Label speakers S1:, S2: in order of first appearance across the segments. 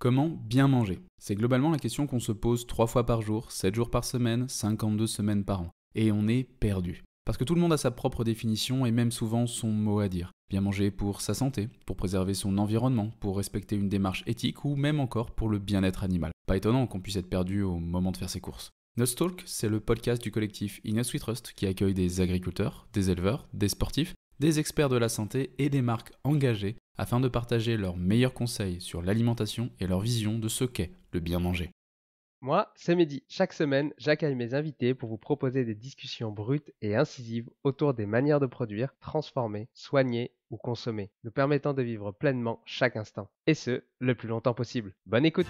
S1: Comment bien manger? C'est globalement la question qu'on se pose 3 fois par jour, 7 jours par semaine, 52 semaines par an. Et on est perdu. Parce que tout le monde a sa propre définition et même souvent son mot à dire. Bien manger pour sa santé, pour préserver son environnement, pour respecter une démarche éthique ou même encore pour le bien-être animal. Pas étonnant qu'on puisse être perdu au moment de faire ses courses. Nutstalk, c'est le podcast du collectif Inus We Trust qui accueille des agriculteurs, des éleveurs, des sportifs, des experts de la santé et des marques engagées afin de partager leurs meilleurs conseils sur l'alimentation et leur vision de ce qu'est le bien manger.
S2: Moi, c'est Mehdi. Chaque semaine, j'accueille mes invités pour vous proposer des discussions brutes et incisives autour des manières de produire, transformer, soigner ou consommer, nous permettant de vivre pleinement chaque instant. Et ce, le plus longtemps possible. Bonne écoute!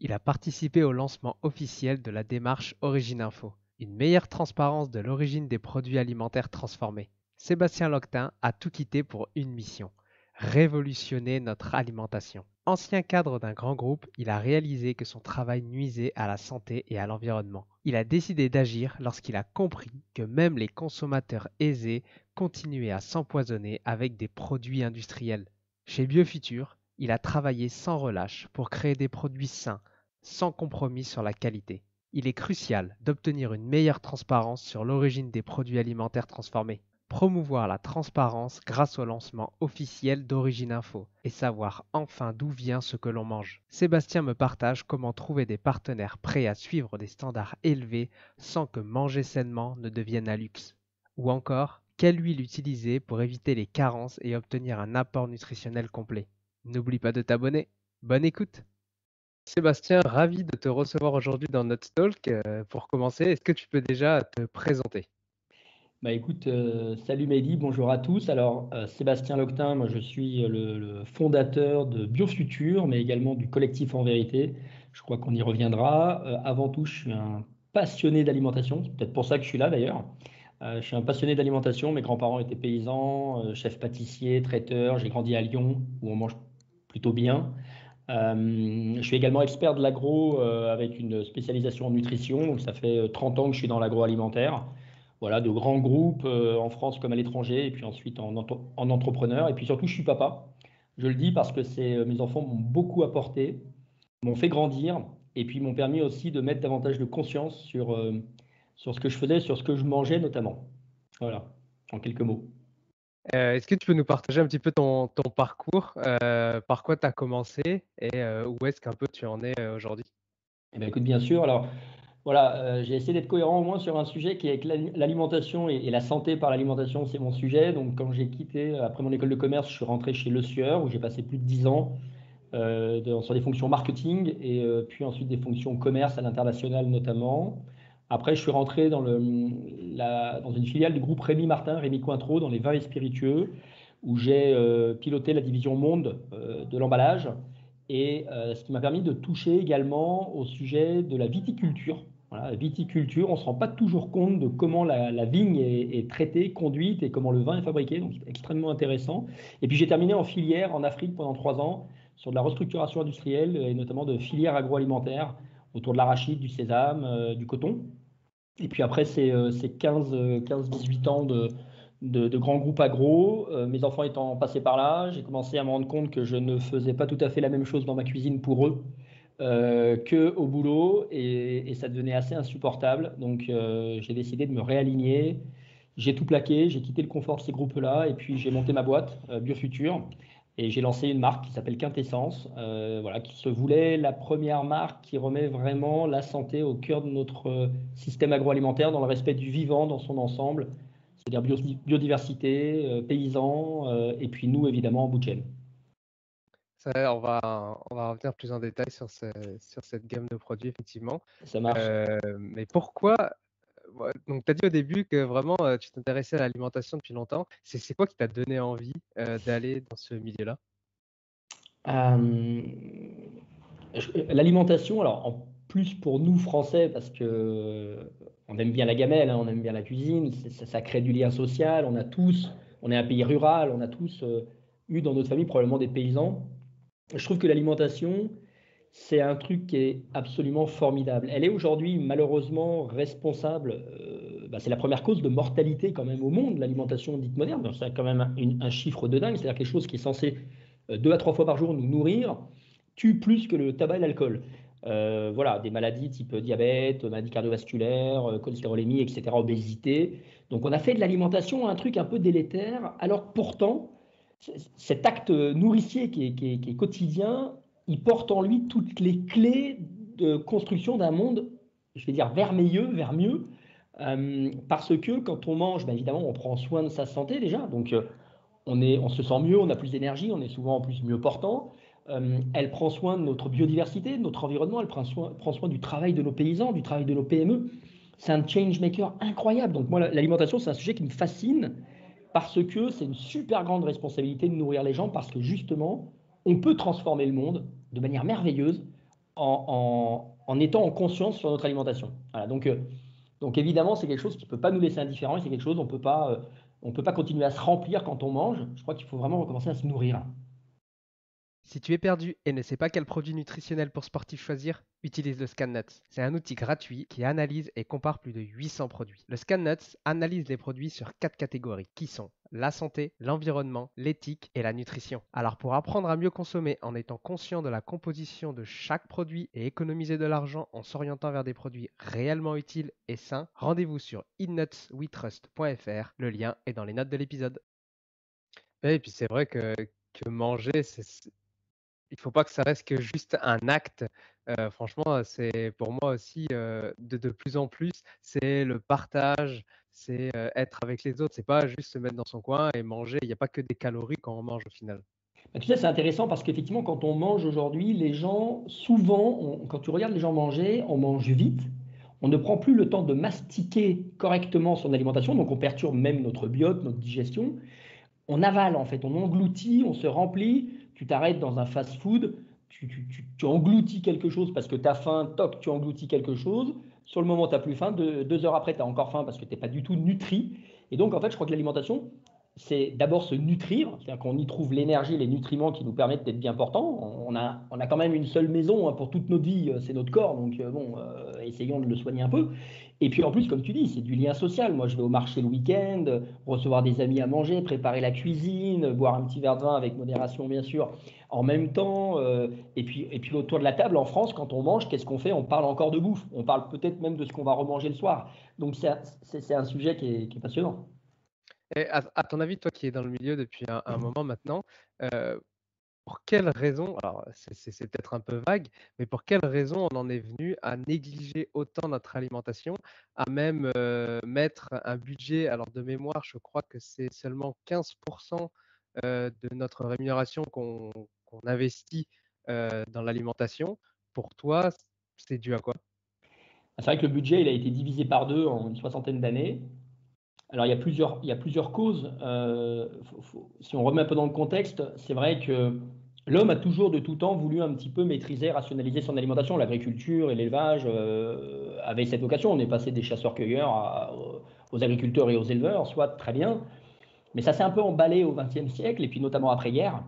S2: Il a participé au lancement officiel de la démarche Origine Info, une meilleure transparence de l'origine des produits alimentaires transformés. Sébastien Loctin a tout quitté pour une mission: révolutionner notre alimentation. Ancien cadre d'un grand groupe, il a réalisé que son travail nuisait à la santé et à l'environnement. Il a décidé d'agir lorsqu'il a compris que même les consommateurs aisés continuaient à s'empoisonner avec des produits industriels. Chez Biofuture, il a travaillé sans relâche pour créer des produits sains, sans compromis sur la qualité. Il est crucial d'obtenir une meilleure transparence sur l'origine des produits alimentaires transformés. Promouvoir la transparence grâce au lancement officiel d'Origine Info et savoir enfin d'où vient ce que l'on mange. Sébastien me partage comment trouver des partenaires prêts à suivre des standards élevés sans que manger sainement ne devienne un luxe. Ou encore, quelle huile utiliser pour éviter les carences et obtenir un apport nutritionnel complet. N'oublie pas de t'abonner. Bonne écoute! Sébastien, ravi de te recevoir aujourd'hui dans notre talk. Pour commencer, est-ce que tu peux déjà te présenter?
S3: Bah écoute, salut Mehdi, bonjour à tous. Alors, Sébastien Loctin, moi je suis le fondateur de Biofuture, mais également du collectif En Vérité. Je crois qu'on y reviendra. Avant tout, je suis un passionné d'alimentation. C'est peut-être pour ça que je suis là d'ailleurs. Je suis un passionné d'alimentation. Mes grands-parents étaient paysans, chefs pâtissiers, traiteurs. J'ai grandi à Lyon, où on mange plutôt bien. Je suis également expert de l'agro avec une spécialisation en nutrition. Donc ça fait 30 ans que je suis dans l'agroalimentaire. Voilà, de grands groupes en France comme à l'étranger, et puis ensuite en entrepreneur. Et puis surtout, je suis papa. Je le dis parce que mes enfants m'ont beaucoup apporté, m'ont fait grandir, et puis m'ont permis aussi de mettre davantage de conscience sur ce que je faisais, sur ce que je mangeais notamment. Voilà, en quelques mots.
S2: Est-ce que tu peux nous partager un petit peu ton parcours? Par quoi tu as commencé et où est-ce qu'un peu tu en es aujourd'hui?
S3: Eh bien, écoute, bien sûr. Alors, voilà, j'ai essayé d'être cohérent au moins sur un sujet qui est avec l'alimentation et la santé par l'alimentation, c'est mon sujet. Donc, quand j'ai quitté, après mon école de commerce, je suis rentré chez Le Sueur, où j'ai passé plus de 10 ans sur des fonctions marketing et puis ensuite des fonctions commerce à l'international notamment. Après, je suis rentré dans une filiale du groupe Rémy Martin, Rémy Cointreau, dans les vins et spiritueux, où j'ai piloté la division monde de l'emballage, et ce qui m'a permis de toucher également au sujet de la viticulture. Voilà, la viticulture, on ne se rend pas toujours compte de comment la vigne est traitée, conduite, et comment le vin est fabriqué, donc c'est extrêmement intéressant. Et puis j'ai terminé en filière en Afrique pendant 3 ans sur de la restructuration industrielle et notamment de filières agroalimentaires autour de l'arachide, du sésame, du coton. Et puis après ces 15-18 ans de grands groupes agro, mes enfants étant passés par là, j'ai commencé à me rendre compte que je ne faisais pas tout à fait la même chose dans ma cuisine pour eux qu'au boulot, et ça devenait assez insupportable. Donc j'ai décidé de me réaligner. J'ai tout plaqué, j'ai quitté le confort de ces groupes-là, et puis j'ai monté ma boîte, Biofuture, et j'ai lancé une marque qui s'appelle Quintessence, voilà, qui se voulait la première marque qui remet vraiment la santé au cœur de notre système agroalimentaire, dans le respect du vivant dans son ensemble, c'est-à-dire biodiversité, paysans, et puis nous, évidemment, en bout de chaîne.
S2: Ça, on va revenir plus en détail sur sur cette gamme de produits, effectivement.
S3: Ça marche.
S2: Mais pourquoi, ouais, donc tu as dit au début que vraiment tu t'intéressais à l'alimentation depuis longtemps. C'est quoi qui t'a donné envie d'aller dans ce milieu-là?
S3: Euh, L'alimentation, alors en plus pour nous Français, parce que on aime bien la gamelle, hein, on aime bien la cuisine, ça crée du lien social. On est un pays rural, on a tous eu dans notre famille probablement des paysans. Je trouve que l'alimentation, c'est un truc qui est absolument formidable. Elle est aujourd'hui malheureusement responsable c'est la première cause de mortalité quand même au monde, l'alimentation dite moderne. Donc, c'est quand même un chiffre de dingue, c'est-à-dire quelque chose qui est censé 2 à 3 fois par jour nous nourrir, tue plus que le tabac et l'alcool. Voilà, des maladies type diabète, maladies cardiovasculaires, cholestérolémie, etc., obésité. Donc on a fait de l'alimentation un truc un peu délétère, alors que pourtant, cet acte nourricier qui est quotidien, il porte en lui toutes les clés de construction d'un monde, je vais dire, vers mieux, parce que quand on mange, évidemment, on prend soin de sa santé déjà, donc on se sent mieux, on a plus d'énergie, on est souvent en plus mieux portant. Elle prend soin de notre biodiversité, de notre environnement, elle prend soin du travail de nos paysans, du travail de nos PME. C'est un change maker incroyable. Donc moi, l'alimentation, c'est un sujet qui me fascine parce que c'est une super grande responsabilité de nourrir les gens parce que justement, on peut transformer le monde de manière merveilleuse en étant en conscience sur notre alimentation. Voilà, donc évidemment, c'est quelque chose qui ne peut pas nous laisser indifférents et c'est quelque chose, on peut pas continuer à se remplir quand on mange. Je crois qu'il faut vraiment recommencer à se nourrir.
S2: Si tu es perdu et ne sais pas quel produit nutritionnel pour sportif choisir, utilise le ScanNuts. C'est un outil gratuit qui analyse et compare plus de 800 produits. Le ScanNuts analyse les produits sur 4 catégories qui sont la santé, l'environnement, l'éthique et la nutrition. Alors pour apprendre à mieux consommer en étant conscient de la composition de chaque produit et économiser de l'argent en s'orientant vers des produits réellement utiles et sains, rendez-vous sur eatnutswetrust.fr. Le lien est dans les notes de l'épisode. Et puis c'est vrai que manger, il faut pas que ça reste que juste un acte. Franchement, c'est pour moi aussi, de plus en plus, c'est le partage, c'est, être avec les autres. C'est pas juste se mettre dans son coin et manger. Il y a pas que des calories quand on mange au final.
S3: Tu sais, c'est intéressant parce qu'effectivement, quand on mange aujourd'hui, les gens, souvent, quand tu regardes les gens manger, on mange vite. On ne prend plus le temps de mastiquer correctement son alimentation, donc on perturbe même notre biote, notre digestion. On avale en fait, on engloutit, on se remplit. Tu t'arrêtes dans un fast-food, tu engloutis quelque chose parce que tu as faim, toc, tu engloutis quelque chose. Sur le moment, tu n'as plus faim. 2 heures après, tu as encore faim parce que tu n'es pas du tout nutri. Et donc, en fait, je crois que l'alimentation, c'est d'abord se nutrir, c'est-à-dire qu'on y trouve l'énergie, les nutriments qui nous permettent d'être bien portants. On a quand même une seule maison pour toute notre vie, c'est notre corps, donc essayons de le soigner un peu. Et puis en plus, comme tu dis, c'est du lien social. Moi, je vais au marché le week-end, recevoir des amis à manger, préparer la cuisine, boire un petit verre de vin avec modération, bien sûr, en même temps. Et puis autour de la table, en France, quand on mange, qu'est-ce qu'on fait? On parle encore de bouffe. On parle peut-être même de ce qu'on va remanger le soir. Donc c'est un sujet qui est passionnant.
S2: Et à ton avis, toi qui es dans le milieu depuis un moment maintenant, heu, pour quelle raison, alors c'est peut-être un peu vague, mais pour quelle raison on en est venu à négliger autant notre alimentation, à même, mettre un budget, alors de mémoire, je crois que c'est seulement 15 de notre rémunération qu'on investit, dans l'alimentation. Pour toi, c'est dû à quoi?
S3: C'est vrai que le budget, il a été divisé par deux en une soixantaine d'années. Alors, il y a plusieurs causes. Si on remet un peu dans le contexte, c'est vrai que l'homme a toujours de tout temps voulu un petit peu maîtriser, rationaliser son alimentation. L'agriculture et l'élevage avaient cette vocation. On est passé des chasseurs-cueilleurs aux agriculteurs et aux éleveurs, soit très bien. Mais ça s'est un peu emballé au XXe siècle, et puis notamment après-guerre,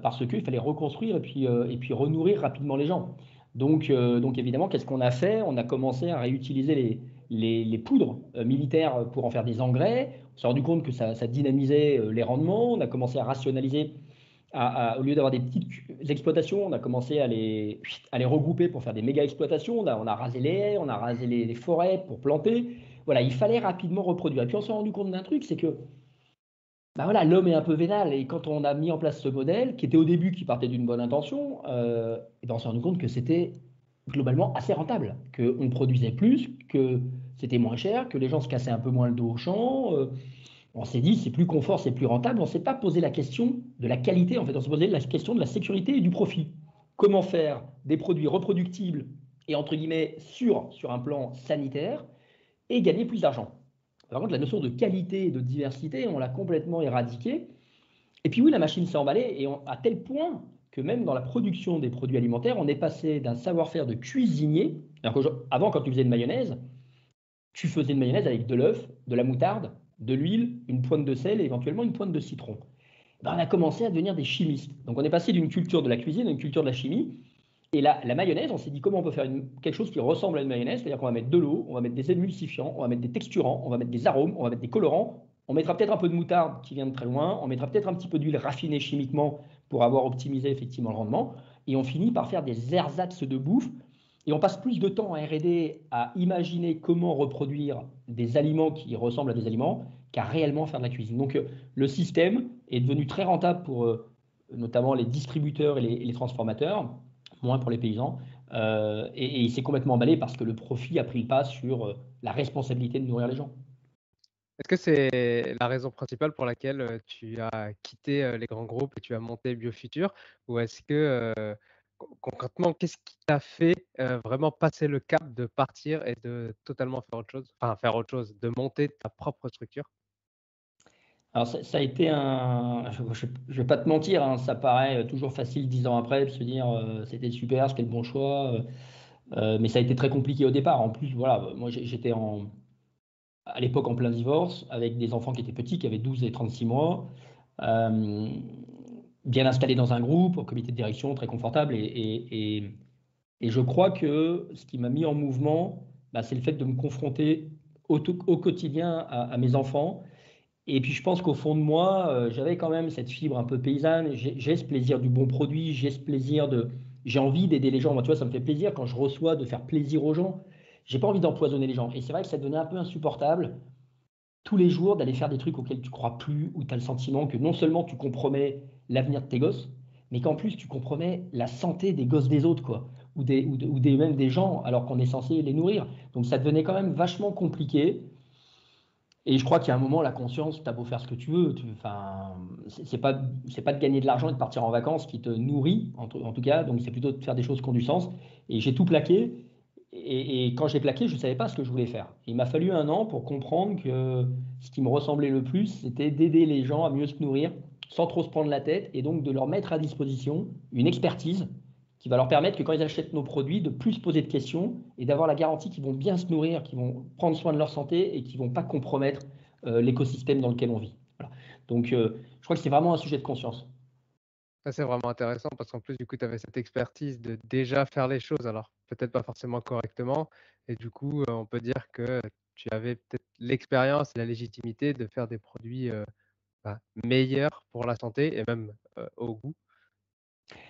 S3: parce qu'il fallait reconstruire et puis renourrir rapidement les gens. Donc évidemment, qu'est-ce qu'on a fait? On a commencé à réutiliser les poudres militaires pour en faire des engrais. On s'est rendu compte que ça dynamisait les rendements. On a commencé à rationaliser. Au lieu d'avoir des petites exploitations, on a commencé à les regrouper pour faire des méga exploitations. On a rasé les haies, on a rasé les forêts pour planter. Voilà, il fallait rapidement reproduire. Et puis on s'est rendu compte d'un truc, c'est que voilà, l'homme est un peu vénal et quand on a mis en place ce modèle, qui était au début qui partait d'une bonne intention, on s'est rendu compte que c'était globalement assez rentable, qu'on produisait plus, que c'était moins cher, que les gens se cassaient un peu moins le dos au champ. On s'est dit c'est plus confort, c'est plus rentable. On ne s'est pas posé la question de la qualité, en fait, on s'est posé la question de la sécurité et du profit. Comment faire des produits reproductibles et entre guillemets sûrs sur un plan sanitaire et gagner plus d'argent. Par contre, la notion de qualité et de diversité, on l'a complètement éradiquée. Et puis oui, la machine s'est emballée, à tel point que même dans la production des produits alimentaires, on est passé d'un savoir-faire de cuisinier. Avant, quand tu faisais une mayonnaise, tu faisais une mayonnaise avec de l'œuf, de la moutarde, de l'huile, une pointe de sel et éventuellement une pointe de citron. On a commencé à devenir des chimistes. Donc on est passé d'une culture de la cuisine à une culture de la chimie. Et la mayonnaise, on s'est dit comment on peut faire quelque chose qui ressemble à une mayonnaise, c'est-à-dire qu'on va mettre de l'eau, on va mettre des émulsifiants, on va mettre des texturants, on va mettre des arômes, on va mettre des colorants, on mettra peut-être un peu de moutarde qui vient de très loin, on mettra peut-être un petit peu d'huile raffinée chimiquement pour avoir optimisé effectivement le rendement, et on finit par faire des ersatz de bouffe, et on passe plus de temps en R&D à imaginer comment reproduire des aliments qui ressemblent à des aliments qu'à réellement faire de la cuisine. Donc le système est devenu très rentable pour notamment les distributeurs et les transformateurs, moins pour les paysans. Et il s'est complètement emballé parce que le profit a pris le pas sur la responsabilité de nourrir les gens.
S2: Est-ce que c'est la raison principale pour laquelle, tu as quitté, les grands groupes et tu as monté BioFuture? Ou est-ce que, concrètement, qu'est-ce qui t'a fait, vraiment passer le cap de partir et de totalement faire autre chose? Enfin, faire autre chose, de monter ta propre structure?
S3: Alors ça a été je vais pas te mentir, hein, ça paraît toujours facile 10 ans après de se dire c'était super, c'était le bon choix, mais ça a été très compliqué au départ. En plus, voilà, moi j'étais à l'époque en plein divorce, avec des enfants qui étaient petits, qui avaient 12 et 36 mois, euh, bien installé dans un groupe, au comité de direction, très confortable. Et je crois que ce qui m'a mis en mouvement, bah, c'est le fait de me confronter au quotidien à mes enfants. Et puis je pense qu'au fond de moi, j'avais quand même cette fibre un peu paysanne. J'ai ce plaisir du bon produit, j'ai ce plaisir j'ai envie d'aider les gens. Moi, tu vois, ça me fait plaisir quand je reçois de faire plaisir aux gens. J'ai pas envie d'empoisonner les gens. Et c'est vrai que ça devenait un peu insupportable tous les jours d'aller faire des trucs auxquels tu crois plus, où tu as le sentiment que non seulement tu compromets l'avenir de tes gosses, mais qu'en plus tu compromets la santé des gosses des autres, quoi, même des gens, alors qu'on est censé les nourrir. Donc ça devenait quand même vachement compliqué. Et je crois qu'il y a un moment, la conscience, tu as beau faire ce que tu veux, enfin, c'est pas de gagner de l'argent et de partir en vacances qui te nourrit, en tout cas, donc c'est plutôt de faire des choses qui ont du sens. Et j'ai tout plaqué, et quand j'ai plaqué, je ne savais pas ce que je voulais faire. Il m'a fallu un an pour comprendre que ce qui me ressemblait le plus, c'était d'aider les gens à mieux se nourrir, sans trop se prendre la tête, et donc de leur mettre à disposition une expertise qui va leur permettre que quand ils achètent nos produits, de plus se poser de questions et d'avoir la garantie qu'ils vont bien se nourrir, qu'ils vont prendre soin de leur santé et qu'ils ne vont pas compromettre l'écosystème dans lequel on vit. Voilà. Donc, je crois que c'est vraiment un sujet de conscience.
S2: Ça, c'est vraiment intéressant parce qu'en plus, du coup, tu avais cette expertise de déjà faire les choses, alors peut-être pas forcément correctement. Et du coup, on peut dire que tu avais peut-être l'expérience et la légitimité de faire des produits meilleurs pour la santé et même au goût.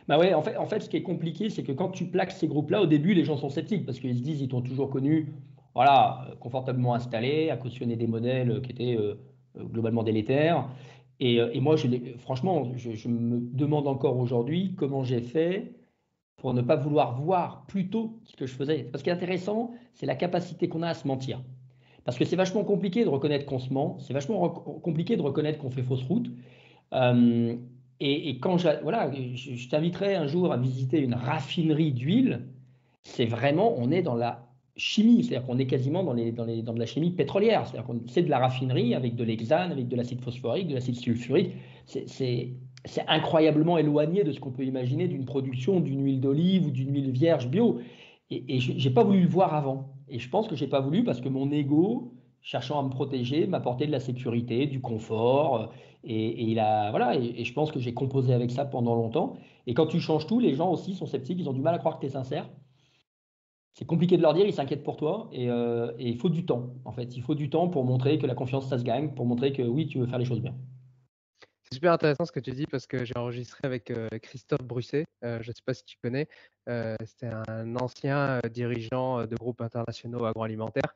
S3: Bah ouais, ce qui est compliqué, c'est que quand tu plaques ces groupes-là, au début, les gens sont sceptiques parce qu'ils se disent, ils t'ont toujours connu, voilà, confortablement installé, à cautionner des modèles qui étaient globalement délétères. Et moi, franchement, je me demande encore aujourd'hui comment j'ai fait pour ne pas vouloir voir plus tôt ce que je faisais. Parce qui est intéressant, c'est la capacité qu'on a à se mentir. Parce que c'est vachement compliqué de reconnaître qu'on se ment, c'est vachement compliqué de reconnaître qu'on fait fausse route. Euh, et quand voilà, je t'inviterai un jour à visiter une raffinerie d'huile, c'est vraiment, on est dans la chimie, c'est-à-dire qu'on est quasiment dans de la chimie pétrolière, c'est-à-dire qu'on c'est de la raffinerie avec de l'hexane, avec de l'acide phosphorique, de l'acide sulfurique. C'est incroyablement éloigné de ce qu'on peut imaginer d'une production d'une huile d'olive ou d'une huile vierge bio. Et je n'ai pas voulu le voir avant. Et je pense que j'ai pas voulu parce que mon ego, cherchant à me protéger, m'apportait de la sécurité, du confort. Voilà, et je pense que j'ai composé avec ça pendant longtemps. Et quand tu changes tout, les gens aussi sont sceptiques, ils ont du mal à croire que tu es sincère. C'est compliqué de leur dire, ils s'inquiètent pour toi. Et il faut du temps, en fait. Il faut du temps pour montrer que la confiance, ça se gagne, pour montrer que oui, tu veux faire les choses bien.
S2: C'est super intéressant ce que tu dis parce que j'ai enregistré avec Christophe Brusset, je ne sais pas si tu connais, c'était un ancien dirigeant de groupes internationaux agroalimentaires.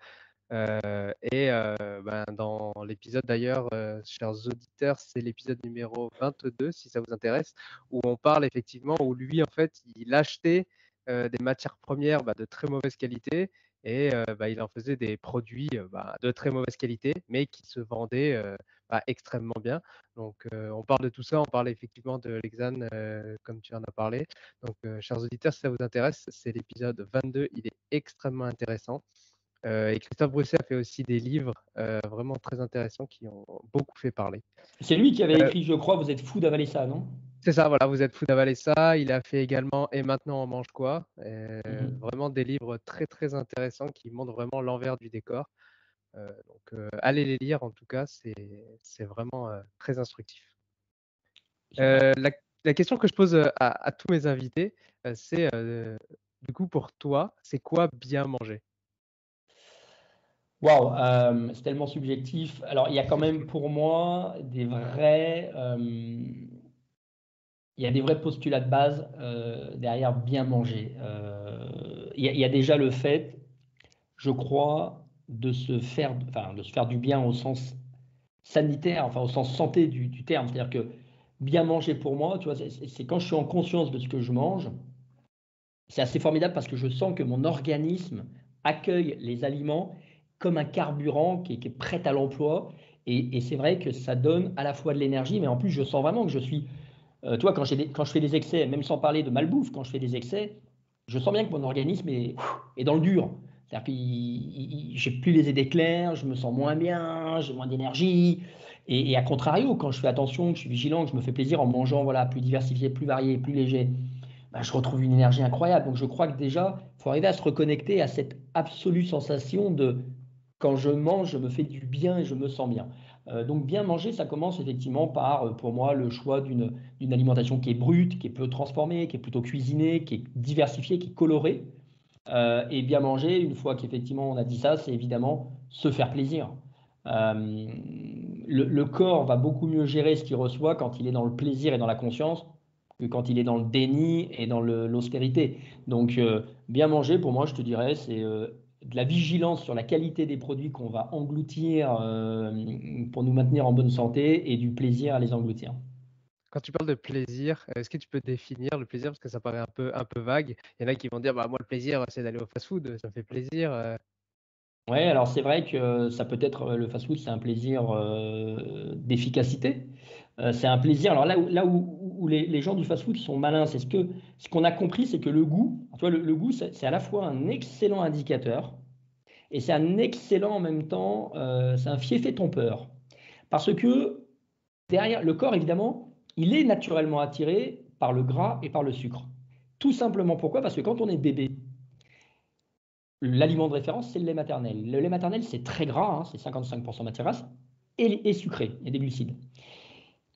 S2: Dans l'épisode d'ailleurs, chers auditeurs, c'est l'épisode numéro 22 si ça vous intéresse, où on parle effectivement, où lui en fait, il achetait des matières premières de très mauvaise qualité et il en faisait des produits de très mauvaise qualité, mais qui se vendaient extrêmement bien. Donc on parle de tout ça, on parle effectivement de l'hexane comme tu en as parlé. Donc chers auditeurs, si ça vous intéresse, c'est l'épisode 22, il est extrêmement intéressant. Et Christophe Brusset a fait aussi des livres vraiment très intéressants qui ont beaucoup fait parler.
S3: C'est lui qui avait
S2: Euh,
S3: écrit, je crois, Vous êtes fou d'avaler ça, non?
S2: c'est ça, voilà, vous êtes fou d'avaler ça. Il a fait également Et maintenant on mange quoi?
S3: Mhm.
S2: Vraiment des livres très très intéressants qui montrent vraiment l'envers du décor. Allez les lire en tout cas, c'est vraiment très instructif.
S3: Super.
S2: La La question que je pose à tous mes invités, c'est du coup pour toi, c'est quoi bien manger?
S3: Waouh, c'est tellement subjectif. Alors, il y a quand même pour moi il y a des vrais postulats de base derrière bien manger. Il y a déjà le fait, je crois, de se faire du bien au sens sanitaire, enfin au sens santé du terme. C'est-à-dire que bien manger pour moi, tu vois, c'est quand je suis en conscience de ce que je mange. C'est assez formidable parce que je sens que mon organisme accueille les aliments comme un carburant qui est prêt à l'emploi. Et c'est vrai que ça donne à la fois de l'énergie, mais en plus, je sens vraiment que je suis. Tu vois, quand je fais des excès, même sans parler de malbouffe, quand je fais des excès, je sens bien que mon organisme est dans le dur. C'est-à-dire que j'ai plus les idées claires, je me sens moins bien, j'ai moins d'énergie. Et à contrario, quand je fais attention, que je suis vigilant, que je me fais plaisir en mangeant voilà, plus diversifié, plus varié, plus léger, bah, je retrouve une énergie incroyable. Donc je crois que déjà, il faut arriver à se reconnecter à cette absolue sensation de quand je mange, je me fais du bien et je me sens bien. Donc bien manger, ça commence effectivement par, pour moi, le choix d'une alimentation qui est brute, qui est peu transformée, qui est plutôt cuisinée, qui est diversifiée, qui est colorée. Et bien manger, une fois qu'effectivement on a dit ça, c'est évidemment se faire plaisir. Euh, le corps va beaucoup mieux gérer ce qu'il reçoit quand il est dans le plaisir et dans la conscience que quand il est dans le déni et dans l'austérité. Donc, bien manger, pour moi, je te dirais, c'est de la vigilance sur la qualité des produits qu'on va engloutir pour nous maintenir en bonne santé et du plaisir à les engloutir.
S2: Quand tu parles de plaisir, est-ce que tu peux définir le plaisir? Parce que ça paraît un peu vague. Il y en a qui vont dire: «Bah, moi, le plaisir, c'est d'aller au fast-food, ça me fait plaisir»,
S3: Ouais, alors c'est vrai que ça peut être le fast-food, c'est un plaisir d'efficacité. C'est un plaisir. Alors là où les gens du fast-food sont malins, c'est ce qu'on a compris, c'est que le goût, tu vois, le goût, c'est à la fois un excellent indicateur et c'est un excellent en même temps, c'est un fiefé trompeur. Parce que derrière le corps, évidemment, il est naturellement attiré par le gras et par le sucre. Tout simplement pourquoi? Parce que quand on est bébé, l'aliment de référence, c'est le lait maternel. Le lait maternel, c'est très gras, hein, c'est 55% matière grasse, et sucré, il y a des glucides.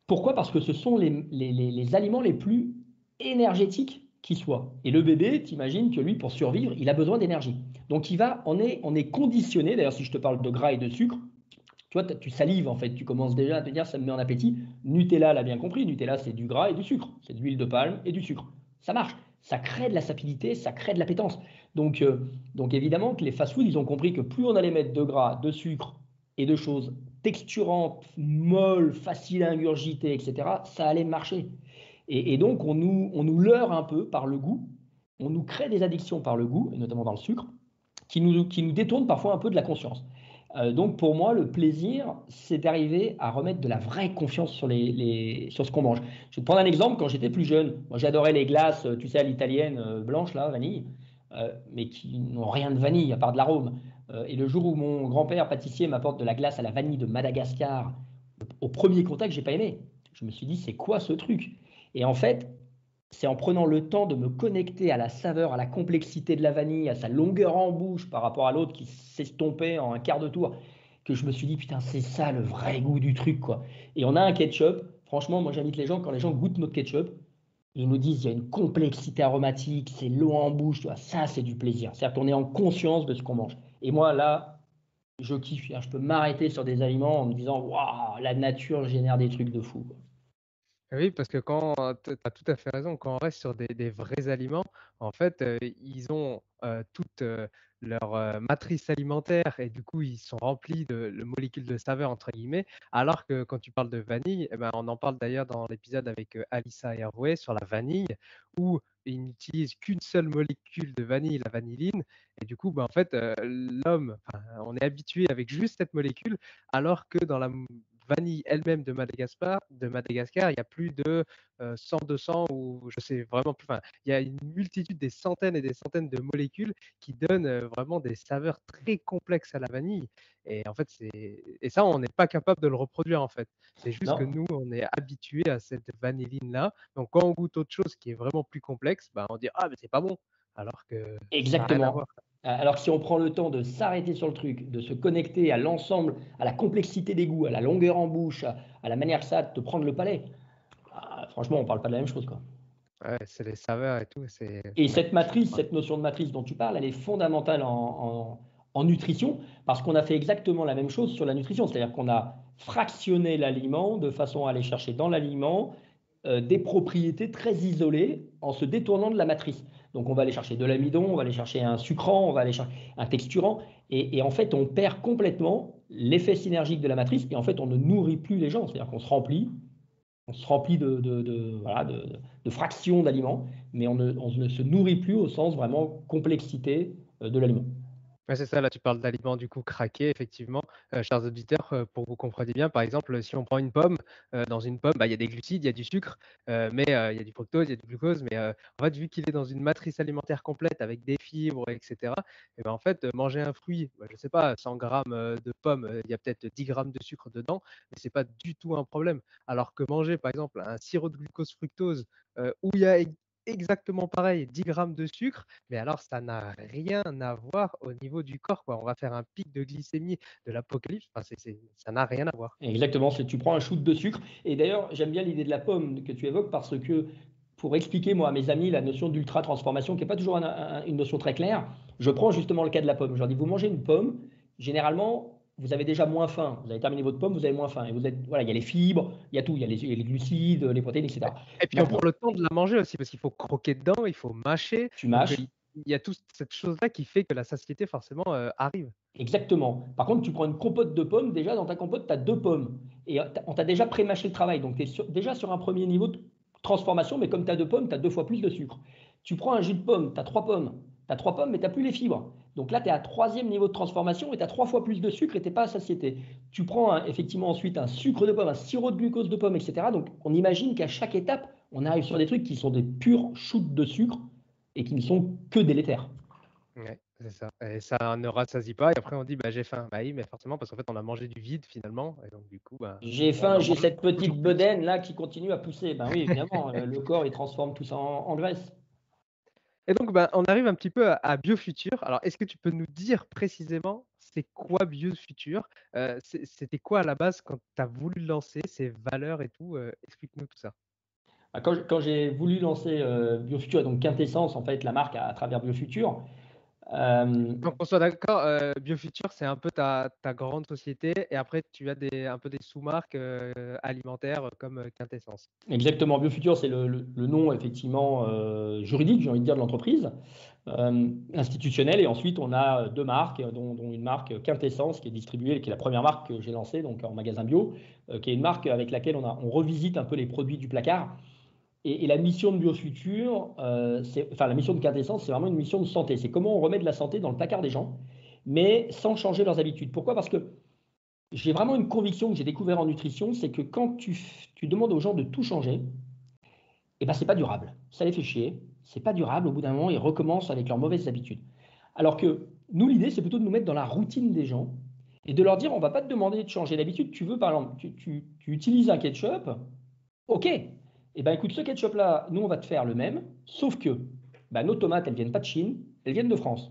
S3: Pourquoi? Parce que ce sont les aliments les plus énergétiques qui soient. Et le bébé, t'imagines que lui, pour survivre, il a besoin d'énergie. Donc on est conditionné, d'ailleurs si je te parle de gras et de sucre, tu vois, tu salives en fait, tu commences déjà à te dire ça me met en appétit. Nutella l'a bien compris, Nutella c'est du gras et du sucre, c'est de l'huile de palme et du sucre. Ça marche, ça crée de la sapidité, ça crée de l'appétence. Donc évidemment que les fast-foods, ils ont compris que plus on allait mettre de gras, de sucre et de choses texturantes, molles, faciles à ingurgiter, etc., ça allait marcher. Et donc on nous leurre un peu par le goût, on nous crée des addictions par le goût, et notamment dans le sucre, qui nous détournent parfois un peu de la conscience. Donc pour moi, le plaisir, c'est d'arriver à remettre de la vraie confiance sur ce qu'on mange. Je vais te prendre un exemple. Quand j'étais plus jeune, moi j'adorais les glaces, tu sais, à l'italienne, blanches, là, vanille, mais qui n'ont rien de vanille à part de l'arôme. Et le jour où mon grand-père pâtissier m'apporte de la glace à la vanille de Madagascar, au premier contact, j'ai pas aimé. Je me suis dit, c'est quoi ce truc? Et en fait, c'est en prenant le temps de me connecter à la saveur, à la complexité de la vanille, à sa longueur en bouche par rapport à l'autre qui s'estompait en un quart de tour, que je me suis dit, putain, c'est ça le vrai goût du truc, quoi. Et on a un ketchup. Franchement, moi, j'invite les gens, quand les gens goûtent notre ketchup, ils nous disent, il y a une complexité aromatique, c'est long en bouche, tu vois, ça, c'est du plaisir. C'est-à-dire qu'on est en conscience de ce qu'on mange. Et moi, là, je kiffe. Je peux m'arrêter sur des aliments en me disant, waouh, la nature génère des trucs de fou, quoi.
S2: Oui, parce que quand tu as tout à fait raison, quand on reste sur des vrais aliments, en fait, ils ont, toute, leur, matrice alimentaire et du coup, ils sont remplis de «molécules de saveur» entre guillemets, alors que quand tu parles de vanille, eh ben, on en parle d'ailleurs dans l'épisode avec, Alissa et Hervé sur la vanille, où ils n'utilisent qu'une seule molécule de vanille, la vanilline et du coup, bah, en fait, l'homme, enfin, on est habitué avec juste cette molécule, alors que dans la vanille elle-même de Madagascar, il y a plus de 100-200 ou je sais vraiment plus. Enfin, il y a une multitude, des centaines et des centaines de molécules qui donnent vraiment des saveurs très complexes à la vanille. Et en fait, et ça, on n'est pas capable de le reproduire en fait. C'est juste que
S3: Non?
S2: nous, on est habitué à cette vanilline-là. Donc, quand on goûte autre chose qui est vraiment plus complexe, bah, on dit ah mais c'est pas bon, alors que ça n'a rien à voir.
S3: Exactement. Alors que si on prend le temps de s'arrêter sur le truc, de se connecter à l'ensemble, à la complexité des goûts, à la longueur en bouche, à la manière que ça a de te prendre le palais, franchement, on ne parle pas de la même chose, quoi.
S2: Ouais, c'est les saveurs et tout.
S3: Et
S2: Ouais.
S3: cette matrice, cette notion de matrice dont tu parles, elle est fondamentale en nutrition parce qu'on a fait exactement la même chose sur la nutrition. C'est-à-dire qu'on a fractionné l'aliment de façon à aller chercher dans l'aliment des propriétés très isolées en se détournant de la matrice. Donc on va aller chercher de l'amidon, on va aller chercher un sucrant, on va aller chercher un texturant. Et en fait, on perd complètement l'effet synergique de la matrice et en fait, on ne nourrit plus les gens. C'est-à-dire qu'on se remplit voilà, de fractions d'aliments, mais on ne se nourrit plus au sens vraiment complexité de l'aliment.
S2: Ouais, c'est ça, là tu parles d'aliments du coup craqués effectivement. Chers auditeurs, pour que vous compreniez bien, par exemple, si on prend une pomme, dans une pomme, bah, il y a des glucides, il y a du sucre, mais il y a du fructose, il y a du glucose, mais en fait, vu qu'il est dans une matrice alimentaire complète avec des fibres et cetera et ben, en fait, manger un fruit, bah, je sais pas, 100 grammes, de pommes, il y a peut-être 10 grammes de sucre dedans, mais c'est pas du tout un problème. Alors que manger, par exemple, un sirop de glucose fructose, où il y a exactement pareil, 10 grammes de sucre, mais alors ça n'a rien à voir au niveau du corps, quoi. On va faire un pic de glycémie de l'apocalypse, enfin, ça n'a rien à voir.
S3: Exactement, tu prends un shoot de sucre. Et d'ailleurs, j'aime bien l'idée de la pomme que tu évoques parce que pour expliquer moi à mes amis la notion d'ultra transformation, qui n'est pas toujours une notion très claire, je prends justement le cas de la pomme. Je leur dis, vous mangez une pomme, généralement, vous avez déjà moins faim. Vous avez terminé votre pomme, vous avez moins faim. Et vous êtes, voilà, il y a les fibres, il y a tout, il y a les glucides, les protéines, etc.
S2: Et puis on
S3: Maintenant,
S2: prend le temps de la manger aussi parce qu'il faut croquer dedans, il faut mâcher,
S3: tu
S2: donc
S3: mâches.
S2: il y a toute cette chose-là qui fait que la satiété forcément, arrive.
S3: Exactement. Par contre, tu prends une compote de pommes, déjà dans ta compote, tu as deux pommes. Et on t'a déjà pré-mâché le travail. Donc, tu es déjà sur un premier niveau de transformation, mais comme tu as deux pommes, tu as deux fois plus de sucre. Tu prends un jus de pomme, tu as trois pommes. Tu as trois pommes, mais tu n'as plus les fibres. Donc là, tu es à troisième niveau de transformation et tu as trois fois plus de sucre et tu n'es pas à satiété. Tu prends effectivement ensuite un sucre de pomme, un sirop de glucose de pomme, etc. Donc, on imagine qu'à chaque étape, on arrive sur des trucs qui sont des purs shoots de sucre et qui ne sont que délétères.
S2: Ouais, c'est ça et ça ne rassasie pas et après on dit: «Bah, j'ai faim». Bah oui, mais forcément parce qu'en fait on a mangé du vide finalement et donc du coup, bah,
S3: J'ai
S2: on
S3: faim,
S2: en
S3: j'ai
S2: mange
S3: cette petite
S2: toujours plus.
S3: bedaine là qui continue à pousser. Ben oui, évidemment, le corps il transforme tout ça en graisse.
S2: Et donc, bah, on arrive un petit peu à BioFuture. Alors, est-ce que tu peux nous dire précisément c'est quoi BioFuture? C'était quoi à la base quand tu as voulu le lancer, ses valeurs et tout? Explique-nous tout ça.
S3: Ah, quand j'ai voulu lancer BioFuture, et donc Quintessence, en fait, la marque à travers BioFuture, euh,
S2: Donc qu'on soit d'accord, BioFuture, c'est un peu ta grande société et après tu as un peu des sous-marques, alimentaires, comme, Quintessence.
S3: exactement, BioFuture, c'est le nom effectivement juridique, j'ai envie de dire, de l'entreprise, institutionnelle. Et ensuite, on a deux marques, dont une marque Quintessence qui est distribuée, qui est la première marque que j'ai lancée donc en magasin bio, qui est une marque avec laquelle on revisite un peu les produits du placard. Et la mission de BioFuture, enfin la mission de Quintessence, c'est vraiment une mission de santé. C'est comment on remet de la santé dans le placard des gens, mais sans changer leurs habitudes. Pourquoi? Parce que j'ai vraiment une conviction que j'ai découvert en nutrition, c'est que quand tu demandes aux gens de tout changer, eh ben, c'est pas durable. Ça les fait chier. C'est pas durable. Au bout d'un moment, ils recommencent avec leurs mauvaises habitudes. Alors que nous, l'idée, c'est plutôt de nous mettre dans la routine des gens et de leur dire, on va pas te demander de changer d'habitude. Tu veux, par exemple, tu utilises un ketchup. Ok. Eh ben, écoute, ce ketchup-là, nous, on va te faire le même, sauf que ben, nos tomates, elles viennent pas de Chine, elles viennent de France.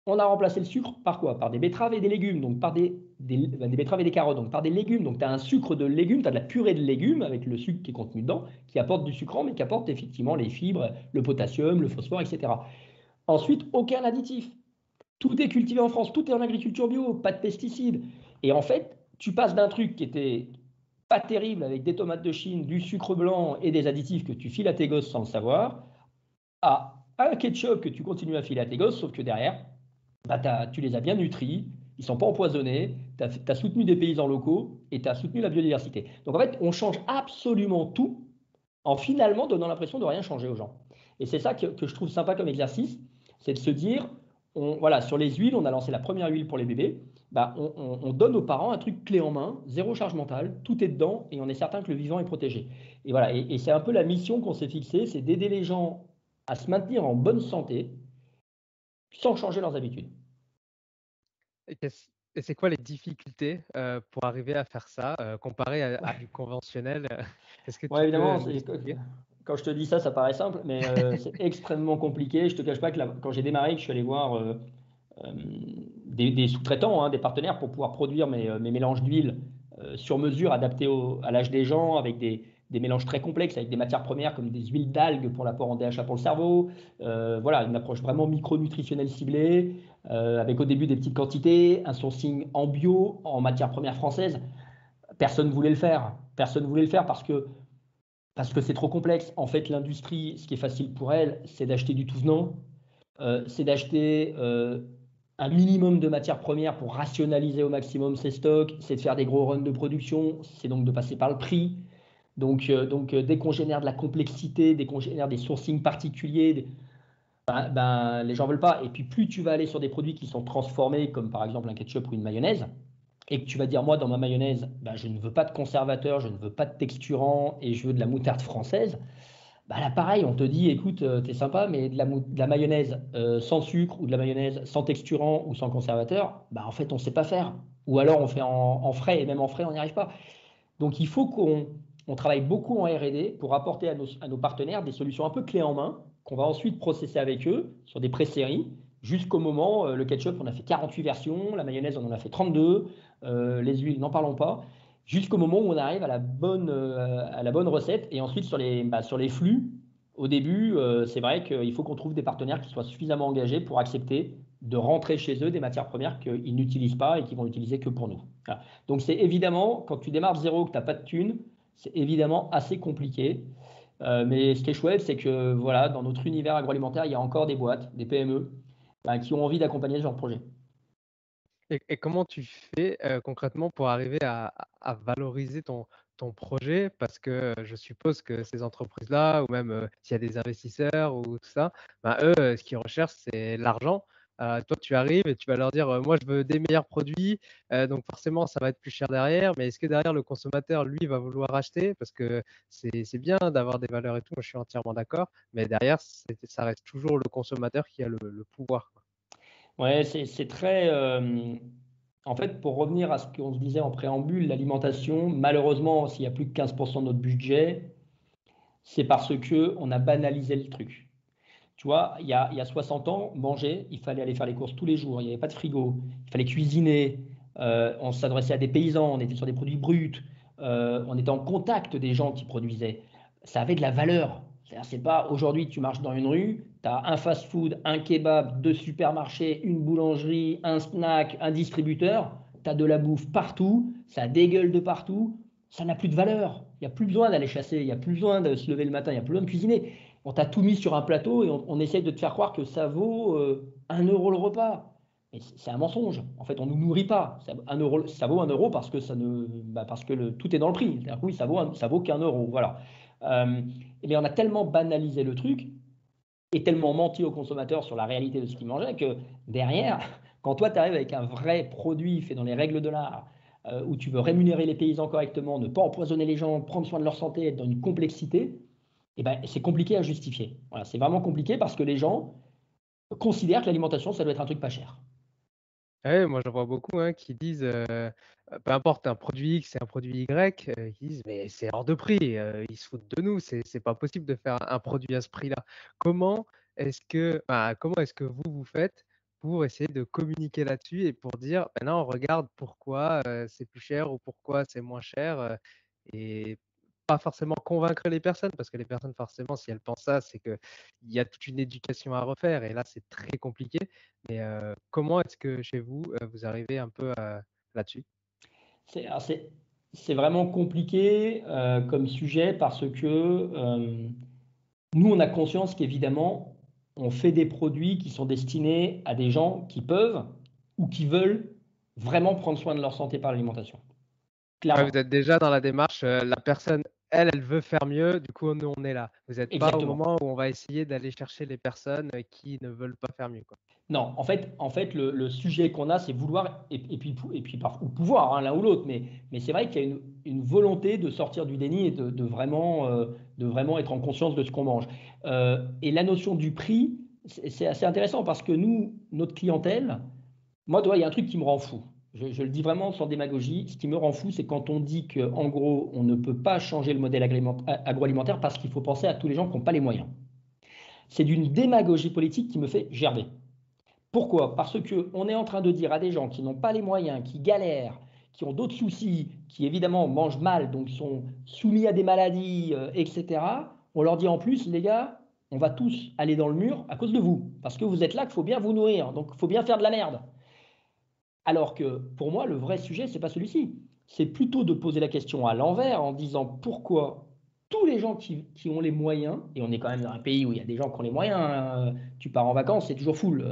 S3: On a remplacé le sucre par quoi? Par des betteraves et des légumes, donc par des betteraves et des carottes, donc par des légumes. Donc tu as un sucre de légumes, tu as de la purée de légumes avec le sucre qui est contenu dedans, qui apporte du sucrant, mais qui apporte effectivement les fibres, le potassium, le phosphore, etc. Ensuite, aucun additif. Tout est cultivé en France, tout est en agriculture bio, pas de pesticides. Et en fait, tu passes d'un truc qui était pas terrible avec des tomates de Chine, du sucre blanc et des additifs que tu files à tes gosses sans le savoir, à un ketchup que tu continues à filer à tes gosses, sauf que derrière, bah, tu les as bien nutris, ils ne sont pas empoisonnés, tu as soutenu des paysans locaux et tu as soutenu la biodiversité. Donc en fait, on change absolument tout en finalement donnant l'impression de rien changer aux gens. Et c'est ça que je trouve sympa comme exercice, c'est de se dire, voilà, sur les huiles, on a lancé la première huile pour les bébés, bah, on donne aux parents un truc clé en main, zéro charge mentale, tout est dedans et on est certain que le vivant est protégé. Et voilà, et c'est un peu la mission qu'on s'est fixée, c'est d'aider les gens à se maintenir en bonne santé sans changer leurs habitudes.
S2: Et c'est quoi les difficultés, pour arriver à faire ça, comparé à du conventionnel? Est-ce que
S3: Ouais,
S2: tu peux
S3: évidemment,
S2: nous expliquer?
S3: quand je te dis ça, ça paraît simple, mais c'est extrêmement compliqué. Je te cache pas que quand j'ai démarré, que je suis allé voir euh, des sous-traitants, hein, des partenaires pour pouvoir produire mes mélanges d'huile sur mesure, adaptés à l'âge des gens, avec des mélanges très complexes avec des matières premières comme des huiles d'algues pour l'apport en DHA pour le cerveau. Voilà, une approche vraiment micronutritionnelle ciblée, avec au début des petites quantités, un sourcing en bio, en matières premières françaises. Personne ne voulait le faire. Personne ne voulait le faire parce que c'est trop complexe. En fait, l'industrie, ce qui est facile pour elle, c'est d'acheter du tout venant, c'est d'acheter un minimum de matières premières pour rationaliser au maximum ses stocks, c'est de faire des gros runs de production, c'est donc de passer par le prix. Donc, dès qu'on génère de la complexité, dès qu'on génère des sourcings particuliers, les gens ne veulent pas. Et puis, plus tu vas aller sur des produits qui sont transformés, comme par exemple un ketchup ou une mayonnaise, et que tu vas dire, moi, dans ma mayonnaise, je ne veux pas de conservateur, je ne veux pas de texturant et je veux de la moutarde française, là, pareil, on te dit, écoute, t'es sympa, mais de la mayonnaise sans sucre ou de la mayonnaise sans texturant ou sans conservateur, en fait, on ne sait pas faire. Ou alors, on fait en frais, et même en frais, on n'y arrive pas. Donc, il faut qu'on travaille beaucoup en R&D pour apporter à nos partenaires des solutions un peu clés en main, qu'on va ensuite processer avec eux sur des pré-séries, jusqu'au moment, le ketchup, on a fait 48 versions, la mayonnaise, on en a fait 32, les huiles, n'en parlons pas, jusqu'au moment où on arrive à la bonne recette. Et ensuite, sur les flux, au début, c'est vrai qu'il faut qu'on trouve des partenaires qui soient suffisamment engagés pour accepter de rentrer chez eux des matières premières qu'ils n'utilisent pas et qu'ils vont utiliser que pour nous. Voilà. Donc, c'est évidemment, quand tu démarres de zéro, que tu n'as pas de thunes, c'est évidemment assez compliqué. Mais ce qui est chouette, c'est que voilà, dans notre univers agroalimentaire, il y a encore des boîtes, des PME, qui ont envie d'accompagner ce genre de projet.
S2: Et comment tu fais concrètement pour arriver à valoriser ton projet? Parce que je suppose que ces entreprises-là, ou même s'il y a des investisseurs ou tout ça, eux, ce qu'ils recherchent, c'est l'argent. Toi, tu arrives et tu vas leur dire, moi, je veux des meilleurs produits, donc forcément, ça va être plus cher derrière. Mais est-ce que derrière, le consommateur, lui, va vouloir acheter? Parce que c'est bien d'avoir des valeurs et tout, moi, je suis entièrement d'accord. Mais derrière, ça reste toujours le consommateur qui a le pouvoir, quoi.
S3: Ouais, c'est très. En fait, pour revenir à ce qu'on se disait en préambule, l'alimentation, malheureusement, s'il y a plus de 15% de notre budget, c'est parce qu'on a banalisé le truc. Tu vois, il y a 60 ans, manger, il fallait aller faire les courses tous les jours, il n'y avait pas de frigo, il fallait cuisiner, on s'adressait à des paysans, on était sur des produits bruts, on était en contact des gens qui produisaient. Ça avait de la valeur. C'est pas aujourd'hui, tu marches dans une rue, tu as un fast-food, un kebab, deux supermarchés, une boulangerie, un snack, un distributeur, tu as de la bouffe partout, ça dégueule de partout, ça n'a plus de valeur. Il n'y a plus besoin d'aller chasser, il n'y a plus besoin de se lever le matin, il n'y a plus besoin de cuisiner. On t'a tout mis sur un plateau et on essaye de te faire croire que ça vaut 1 euro le repas. Mais c'est un mensonge. En fait, on ne nous nourrit pas. Ça vaut 1 euro parce que, tout est dans le prix. C'est-à-dire que oui, ça vaut qu'1 euro. Voilà. Mais on a tellement banalisé le truc et tellement menti aux consommateurs sur la réalité de ce qu'ils mangeaient que derrière, quand toi, tu arrives avec un vrai produit fait dans les règles de l'art, où tu veux rémunérer les paysans correctement, ne pas empoisonner les gens, prendre soin de leur santé, être dans une complexité, c'est compliqué à justifier. Voilà, c'est vraiment compliqué parce que les gens considèrent que l'alimentation, ça doit être un truc pas cher.
S2: Ouais, moi j'en vois beaucoup, hein, qui disent, peu importe un produit X et un produit Y, qui disent: «Mais c'est hors de prix, ils se foutent de nous, c'est pas possible de faire un produit à ce prix-là». Comment est-ce que vous faites pour essayer de communiquer là-dessus et pour dire: «Ben non, regarde pourquoi, c'est plus cher ou pourquoi c'est moins cher», et pas forcément convaincre les personnes, parce que les personnes forcément si elles pensent ça, c'est qu'il y a toute une éducation à refaire et là c'est très compliqué. Mais comment est-ce que chez vous, vous arrivez un peu là-dessus?
S3: C'est vraiment compliqué comme sujet parce que nous, on a conscience qu'évidemment, on fait des produits qui sont destinés à des gens qui peuvent ou qui veulent vraiment prendre soin de leur santé par l'alimentation.
S2: Ouais,
S3: Clairement.
S2: vous êtes déjà dans la démarche, la personne, elle veut faire mieux, du coup, nous, on est là. Vous êtes pas au
S3: Exactement.
S2: moment où on va essayer d'aller chercher les personnes, qui ne veulent pas faire mieux, quoi.
S3: Non, en fait le sujet qu'on a, c'est vouloir, ou pouvoir, hein, l'un ou l'autre, mais c'est vrai qu'il y a une volonté de sortir du déni et de vraiment être en conscience de ce qu'on mange. Et la notion du prix, c'est assez intéressant parce que nous, notre clientèle, moi, tu vois, il y a un truc qui me rend fou. Je le dis vraiment sans démagogie. Ce qui me rend fou, c'est quand on dit qu'en gros, on ne peut pas changer le modèle agroalimentaire parce qu'il faut penser à tous les gens qui n'ont pas les moyens. C'est d'une démagogie politique qui me fait gerber. Pourquoi? Parce qu'on est en train de dire à des gens qui n'ont pas les moyens, qui galèrent, qui ont d'autres soucis, qui évidemment mangent mal, donc sont soumis à des maladies, etc., on leur dit en plus, les gars, on va tous aller dans le mur à cause de vous, parce que vous êtes là, qu'il faut bien vous nourrir, donc il faut bien faire de la merde. Alors que pour moi, le vrai sujet, c'est pas celui-ci. C'est plutôt de poser la question à l'envers en disant pourquoi tous les gens qui ont les moyens, et on est quand même dans un pays où il y a des gens qui ont les moyens, hein, tu pars en vacances, c'est toujours full.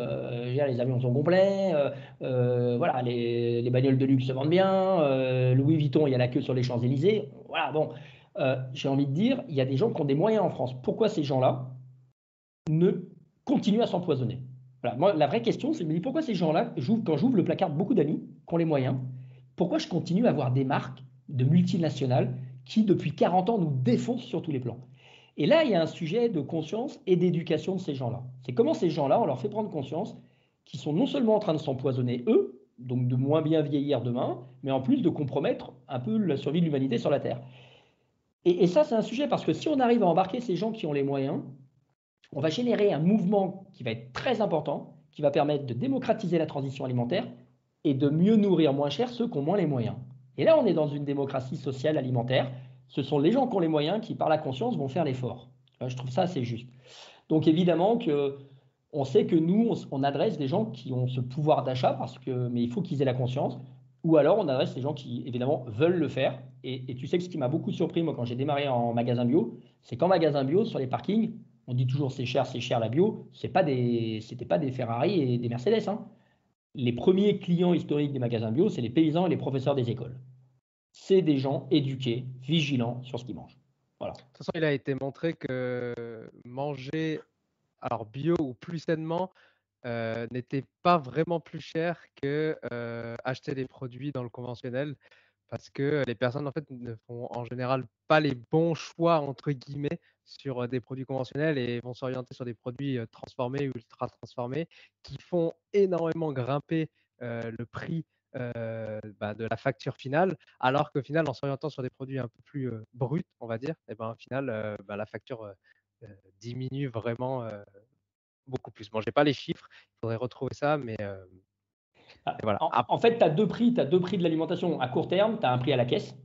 S3: Les avions sont complets, voilà, les bagnoles de luxe se vendent bien, Louis Vuitton, il y a la queue sur les Champs-Élysées. Voilà, bon, j'ai envie de dire, il y a des gens qui ont des moyens en France. Pourquoi ces gens-là ne continuent à s'empoisonner? Voilà, moi, la vraie question, c'est de me dire pourquoi ces gens-là, quand j'ouvre le placard de beaucoup d'amis qui ont les moyens, pourquoi je continue à avoir des marques de multinationales qui, depuis 40 ans, nous défoncent sur tous les plans? Et là, il y a un sujet de conscience et d'éducation de ces gens-là. C'est comment ces gens-là, on leur fait prendre conscience qu'ils sont non seulement en train de s'empoisonner eux, donc de moins bien vieillir demain, mais en plus de compromettre un peu la survie de l'humanité sur la Terre. Et ça, c'est un sujet parce que si on arrive à embarquer ces gens qui ont les moyens, on va générer un mouvement qui va être très important, qui va permettre de démocratiser la transition alimentaire et de mieux nourrir moins cher ceux qui ont moins les moyens. Et là, on est dans une démocratie sociale alimentaire. Ce sont les gens qui ont les moyens qui, par la conscience, vont faire l'effort. Je trouve ça assez juste. Donc évidemment que on sait que nous, on adresse des gens qui ont ce pouvoir d'achat, mais il faut qu'ils aient la conscience, ou alors on adresse des gens qui, évidemment, veulent le faire. Et tu sais que ce qui m'a beaucoup surpris, moi, quand j'ai démarré en magasin bio, c'est qu'en magasin bio, sur les parkings, on dit toujours c'est cher la bio, c'était pas des Ferrari et des Mercedes, hein. Les premiers clients historiques des magasins bio, c'est les paysans et les professeurs des écoles. C'est des gens éduqués, vigilants sur ce qu'ils mangent. Voilà.
S2: De toute façon, il a été montré que manger alors bio ou plus sainement n'était pas vraiment plus cher que acheter des produits dans le conventionnel parce que les personnes en fait ne font en général pas les bons choix entre guillemets sur des produits conventionnels et vont s'orienter sur des produits transformés ou ultra transformés qui font énormément grimper le prix de la facture finale, alors qu'au final, en s'orientant sur des produits un peu plus bruts, on va dire, et ben, au final, la facture diminue vraiment beaucoup plus. Bon, j'ai pas les chiffres, il faudrait retrouver ça, mais voilà.
S3: En fait, tu as deux prix. Tu as deux prix de l'alimentation. À court terme, tu as un prix à la caisse,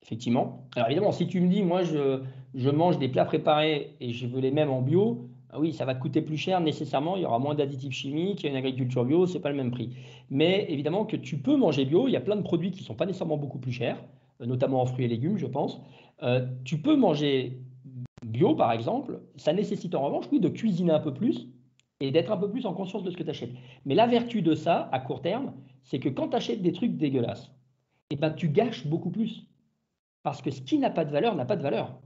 S3: effectivement. Alors évidemment, si tu me dis, moi, je mange des plats préparés et je veux les mêmes en bio, ah oui, ça va te coûter plus cher nécessairement. Il y aura moins d'additifs chimiques, il y a une agriculture bio, c'est pas le même prix. Mais évidemment que tu peux manger bio. Il y a plein de produits qui sont pas nécessairement beaucoup plus chers, notamment en fruits et légumes, je pense. Tu peux manger bio, par exemple. Ça nécessite en revanche, oui, de cuisiner un peu plus et d'être un peu plus en conscience de ce que tu achètes. Mais la vertu de ça, à court terme, c'est que quand tu achètes des trucs dégueulasses, eh ben, tu gâches beaucoup plus. Parce que ce qui n'a pas de valeur n'a pas de valeur.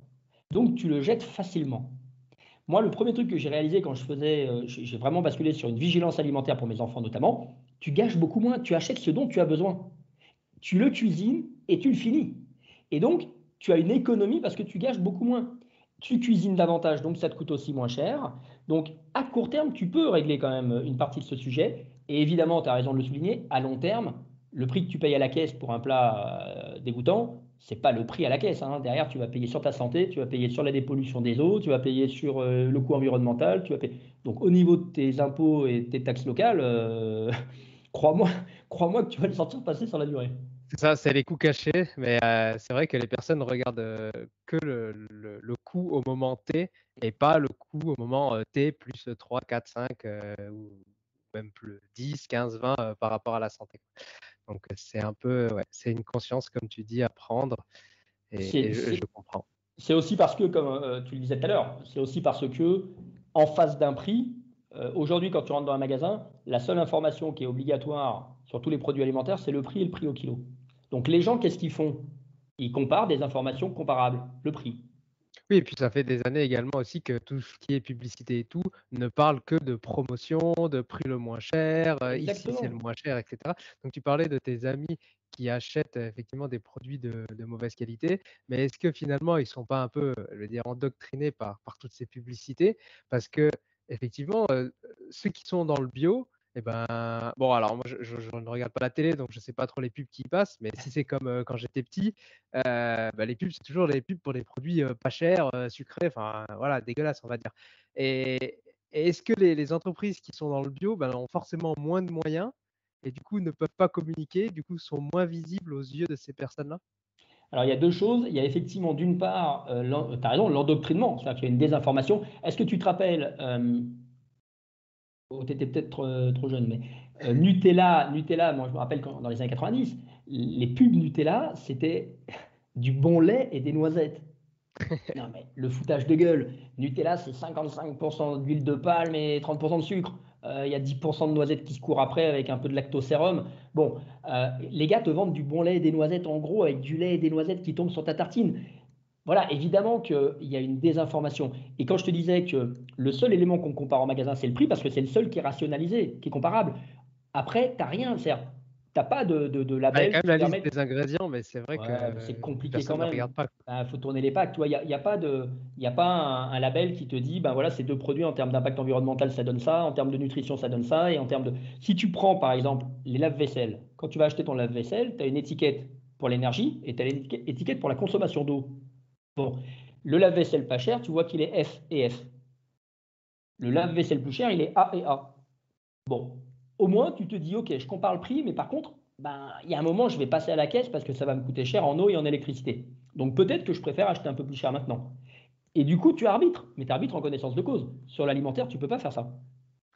S3: Donc tu le jettes facilement. Moi, le premier truc que j'ai réalisé quand j'ai vraiment basculé sur une vigilance alimentaire pour mes enfants notamment, tu gâches beaucoup moins, tu achètes ce dont tu as besoin. Tu le cuisines et tu le finis. Et donc, tu as une économie parce que tu gâches beaucoup moins. Tu cuisines davantage, donc ça te coûte aussi moins cher. Donc, à court terme, tu peux régler quand même une partie de ce sujet. Et évidemment, tu as raison de le souligner, à long terme, le prix que tu payes à la caisse pour un plat dégoûtant, c'est pas le prix à la caisse, hein. Derrière, tu vas payer sur ta santé, tu vas payer sur la dépollution des eaux, tu vas payer sur le coût environnemental. Donc, au niveau de tes impôts et tes taxes locales, crois-moi, crois-moi que tu vas le sentir passer sur la durée.
S2: C'est ça, c'est les coûts cachés, mais c'est vrai que les personnes regardent que le coût au moment T et pas le coût au moment T plus 3, 4, 5 ou même plus 10, 15, 20 par rapport à la santé. Donc c'est un peu, ouais, c'est une conscience, comme tu dis, à prendre
S3: C'est
S2: et je
S3: c'est-
S2: comprends.
S3: c'est aussi parce que, comme tu le disais tout à l'heure, c'est aussi parce que, en face d'un prix, aujourd'hui, quand tu rentres dans un magasin, la seule information qui est obligatoire sur tous les produits alimentaires, c'est le prix et le prix au kilo. Donc, les gens, qu'est-ce qu'ils font? Ils comparent des informations comparables, le prix.
S2: Oui, et puis ça fait des années également aussi que tout ce qui est publicité et tout ne parle que de promotion, de prix le moins cher, ici c'est le
S3: Exactement.
S2: moins cher, et cetera. Donc tu parlais de tes amis qui achètent effectivement des produits de mauvaise qualité, mais est-ce que finalement ils sont pas un peu, je veux dire, endoctrinés par toutes ces publicités? Parce qu'effectivement, ceux qui sont dans le bio, et ben bon alors moi je ne regarde pas la télé, donc je sais pas trop les pubs qui passent, mais si c'est comme, quand j'étais petit, les pubs, c'est toujours les pubs pour des produits, pas chers, sucrés, enfin voilà, dégueulasses, on va dire. Et et est-ce que les entreprises qui sont dans le bio, ben, ont forcément moins de moyens et du coup ne peuvent pas communiquer, du coup sont moins visibles aux yeux de ces personnes-là?
S3: Alors, il y a deux choses. Il y a effectivement, d'une part, tu as raison, l'endoctrinement, c'est-à-dire qu'il y a une désinformation. Est-ce que tu te rappelles, tu étais peut-être trop jeune, mais Nutella, moi je me rappelle dans les années 90, les pubs Nutella, c'était du bon lait et des noisettes. Non, mais le foutage de gueule. Nutella, c'est 55% d'huile de palme et 30% de sucre. Il y a 10% de noisettes qui se courent après avec un peu de lactosérum. Bon, les gars te vendent du bon lait et des noisettes en gros avec du lait et des noisettes qui tombent sur ta tartine. Voilà, évidemment qu'il y a une désinformation. Et quand je te disais que le seul élément qu'on compare en magasin, c'est le prix, parce que c'est le seul qui est rationalisé, qui est comparable. Après, tu n'as rien, tu n'as pas de
S2: Bah, il y a
S3: label
S2: quand même
S3: qui te
S2: la liste
S3: permet.
S2: des ingrédients, mais c'est vrai
S3: Ouais, mais
S2: que
S3: c'est compliqué quand
S2: personne ne
S3: même.
S2: regarde pas.
S3: Il faut tourner les packs. Tu vois, il y a pas un label qui te dit, ben voilà, ces deux produits en termes d'impact environnemental, ça donne ça, en termes de nutrition, ça donne ça, et en termes de. Si tu prends par exemple les lave-vaisselle, quand tu vas acheter ton lave-vaisselle, tu as une étiquette pour l'énergie et tu as une étiquette pour la consommation d'eau. Bon, le lave-vaisselle pas cher, tu vois qu'il est F et F. Le lave-vaisselle plus cher, il est A et A. Bon, au moins, tu te dis, ok, je compare le prix, mais par contre, ben, il y a un moment, je vais passer à la caisse parce que ça va me coûter cher en eau et en électricité. Donc peut-être que je préfère acheter un peu plus cher maintenant. Et du coup, tu arbitres, mais tu arbitres en connaissance de cause. Sur l'alimentaire, tu ne peux pas faire ça.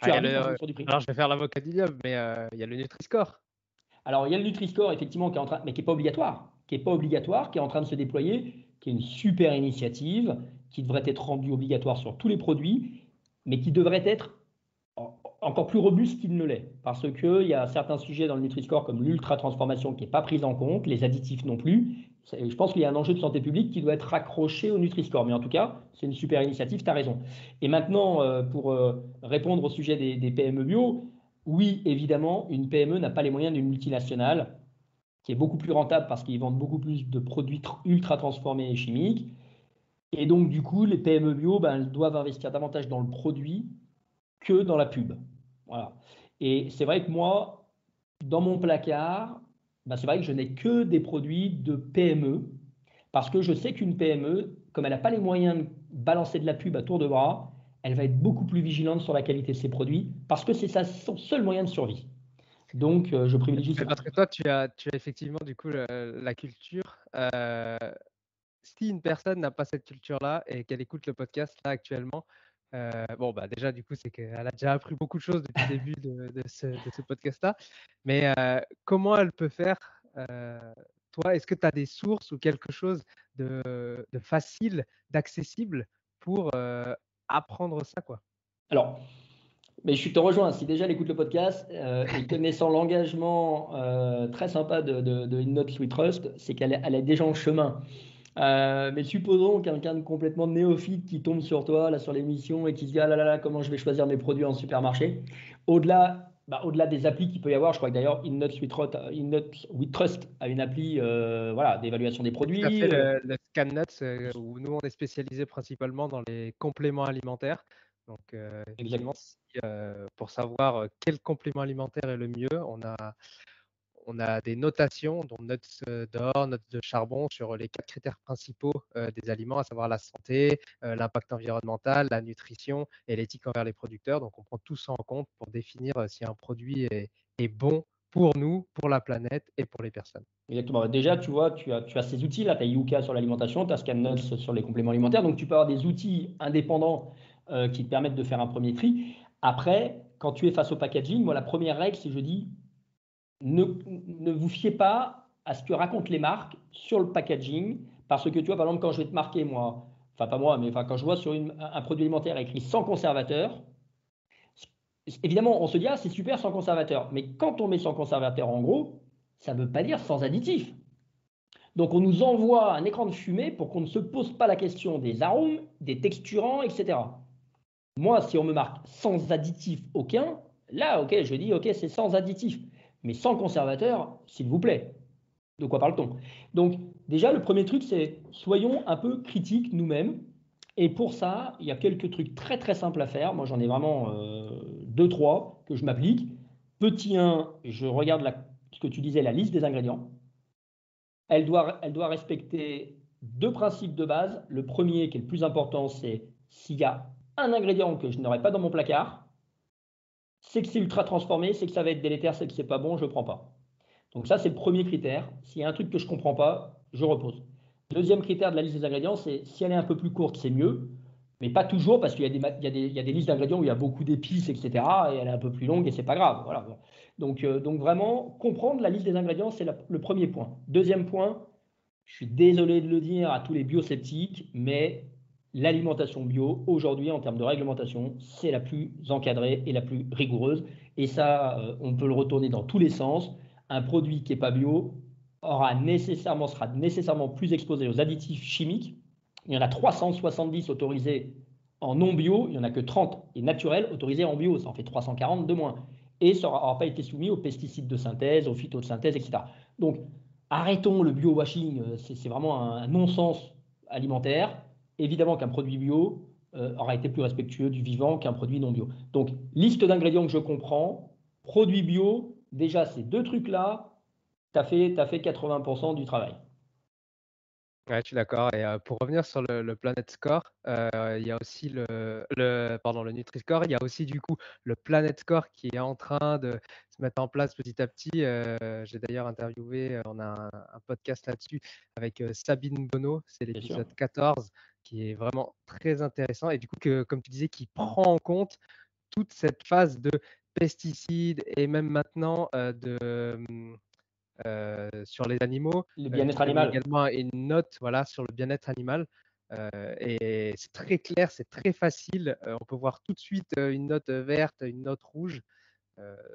S2: Ah,
S3: Tu arbitres en fonction du prix.
S2: alors je vais faire l'avocat du diable, mais il y a le Nutri-Score.
S3: Alors, il y a le Nutri-Score, effectivement, qui est en train, mais qui n'est pas obligatoire, qui est en train de se déployer, qui est une super initiative, qui devrait être rendue obligatoire sur tous les produits, mais qui devrait être encore plus robuste qu'il ne l'est. Parce qu'il y a certains sujets dans le Nutri-Score comme l'ultra-transformation qui n'est pas prise en compte, les additifs non plus. Je pense qu'il y a un enjeu de santé publique qui doit être raccroché au Nutri-Score. Mais en tout cas, c'est une super initiative, tu as raison. Et maintenant, pour répondre au sujet des PME bio, oui, évidemment, une PME n'a pas les moyens d'une multinationale qui est beaucoup plus rentable parce qu'ils vendent beaucoup plus de produits ultra transformés et chimiques. Et donc, du coup, les PME bio, ben, elles doivent investir davantage dans le produit que dans la pub. Voilà. Et c'est vrai que moi, dans mon placard, ben, c'est vrai que je n'ai que des produits de PME parce que je sais qu'une PME, comme elle n'a pas les moyens de balancer de la pub à tour de bras, elle va être beaucoup plus vigilante sur la qualité de ses produits parce que c'est son seul moyen de survie. Donc, je privilégie
S2: Mais
S3: ça.
S2: parce que toi, tu as effectivement du coup la culture. Si une personne n'a pas cette culture-là et qu'elle écoute le podcast là actuellement, bon bah déjà du coup c'est qu'elle a déjà appris beaucoup de choses depuis le début de ce podcast-là. Mais comment elle peut faire, toi, est-ce que tu as des sources ou quelque chose de facile, d'accessible pour apprendre ça, quoi?
S3: Alors, mais je te rejoins. Si déjà elle écoute le podcast et connaissant l'engagement très sympa de InNote We Trust, c'est qu'elle est déjà en chemin. Mais supposons quelqu'un de complètement néophyte qui tombe sur toi, là, sur l'émission, et qui se dit, ah là là là, comment je vais choisir mes produits en supermarché. Au-delà des applis qu'il peut y avoir, je crois que d'ailleurs InNote We Trust a une appli voilà, d'évaluation des
S2: C'est tout à
S3: produits.
S2: fait le Scan Nuts, où nous on est spécialisé principalement dans les compléments alimentaires. Donc effectivement,
S3: Exact.
S2: pour savoir quel complément alimentaire est le mieux, on a des notations, dont notes d'or, notes de charbon, sur les 4 critères principaux des aliments, à savoir la santé, l'impact environnemental, la nutrition et l'éthique envers les producteurs. Donc on prend tout ça en compte pour définir si un produit est bon pour nous, pour la planète et pour les personnes.
S3: Exactement. Bah, déjà, tu vois, tu as ces outils-là. Tu as Yuka sur l'alimentation, tu as ScanNuts sur les compléments alimentaires. Donc, tu peux avoir des outils indépendants qui te permettent de faire un premier tri. Après, quand tu es face au packaging, moi, la première règle, c'est je dis ne vous fiez pas à ce que racontent les marques sur le packaging. Parce que tu vois, par exemple, quand je vais te marquer, moi, enfin, pas moi, mais enfin, quand je vois sur un produit alimentaire écrit sans conservateur, évidemment, on se dit, ah, c'est super sans conservateur. Mais quand on met sans conservateur en gros, ça ne veut pas dire sans additif. Donc on nous envoie un écran de fumée pour qu'on ne se pose pas la question des arômes, des texturants, etc. Moi, si on me marque sans additif aucun, là, ok, je dis, ok, c'est sans additif. Mais sans conservateur, s'il vous plaît. De quoi parle-t-on? Donc déjà, le premier truc, c'est soyons un peu critiques nous-mêmes. Et pour ça, il y a quelques trucs très très simples à faire. Moi, j'en ai vraiment deux, trois que je m'applique. Petit 1, je regarde ce que tu disais, la liste des ingrédients. Elle doit respecter deux principes de base. Le premier, qui est le plus important, c'est s'il y a un ingrédient que je n'aurais pas dans mon placard, c'est que c'est ultra transformé, c'est que ça va être délétère, c'est que c'est pas bon, je prends pas. Donc ça, c'est le premier critère. S'il y a un truc que je comprends pas, je repose. Deuxième critère de la liste des ingrédients, c'est si elle est un peu plus courte, c'est mieux, mais pas toujours parce qu'il y a des listes d'ingrédients où il y a beaucoup d'épices, etc. Et elle est un peu plus longue et c'est pas grave. Voilà. Donc vraiment, comprendre la liste des ingrédients, c'est le premier point. Deuxième point, je suis désolé de le dire à tous les biosceptiques, mais l'alimentation bio, aujourd'hui, en termes de réglementation, c'est la plus encadrée et la plus rigoureuse. Et ça, on peut le retourner dans tous les sens. Un produit qui n'est pas bio sera nécessairement plus exposé aux additifs chimiques. Il y en a 370 autorisés en non bio, il n'y en a que 30 et naturels autorisés en bio, ça en fait 340 de moins. Et ça n'aura pas été soumis aux pesticides de synthèse, aux phytos de synthèse, etc. Donc, arrêtons le bio-washing, c'est vraiment un non-sens alimentaire. Évidemment qu'un produit bio aura été plus respectueux du vivant qu'un produit non bio. Donc, liste d'ingrédients que je comprends, produit bio, déjà ces deux trucs-là, tu as fait 80% du travail.
S2: Ouais, je suis d'accord. Et pour revenir sur le Planet Score, il y a aussi le Nutri-Score. Il y a aussi du coup le Planet Score qui est en train de se mettre en place petit à petit. J'ai d'ailleurs interviewé, on a un podcast là-dessus avec Sabine Bonneau, c'est
S3: Bien sûr.
S2: l'épisode 14, qui est vraiment très intéressant. Et du coup, comme tu disais, qui prend en compte toute cette phase de pesticides et même maintenant sur les animaux,
S3: Le
S2: qui
S3: bien-être
S2: te met
S3: animal.
S2: également une note, voilà, sur le bien-être animal. Et c'est très clair, c'est très facile. On peut voir tout de suite une note verte, une note rouge.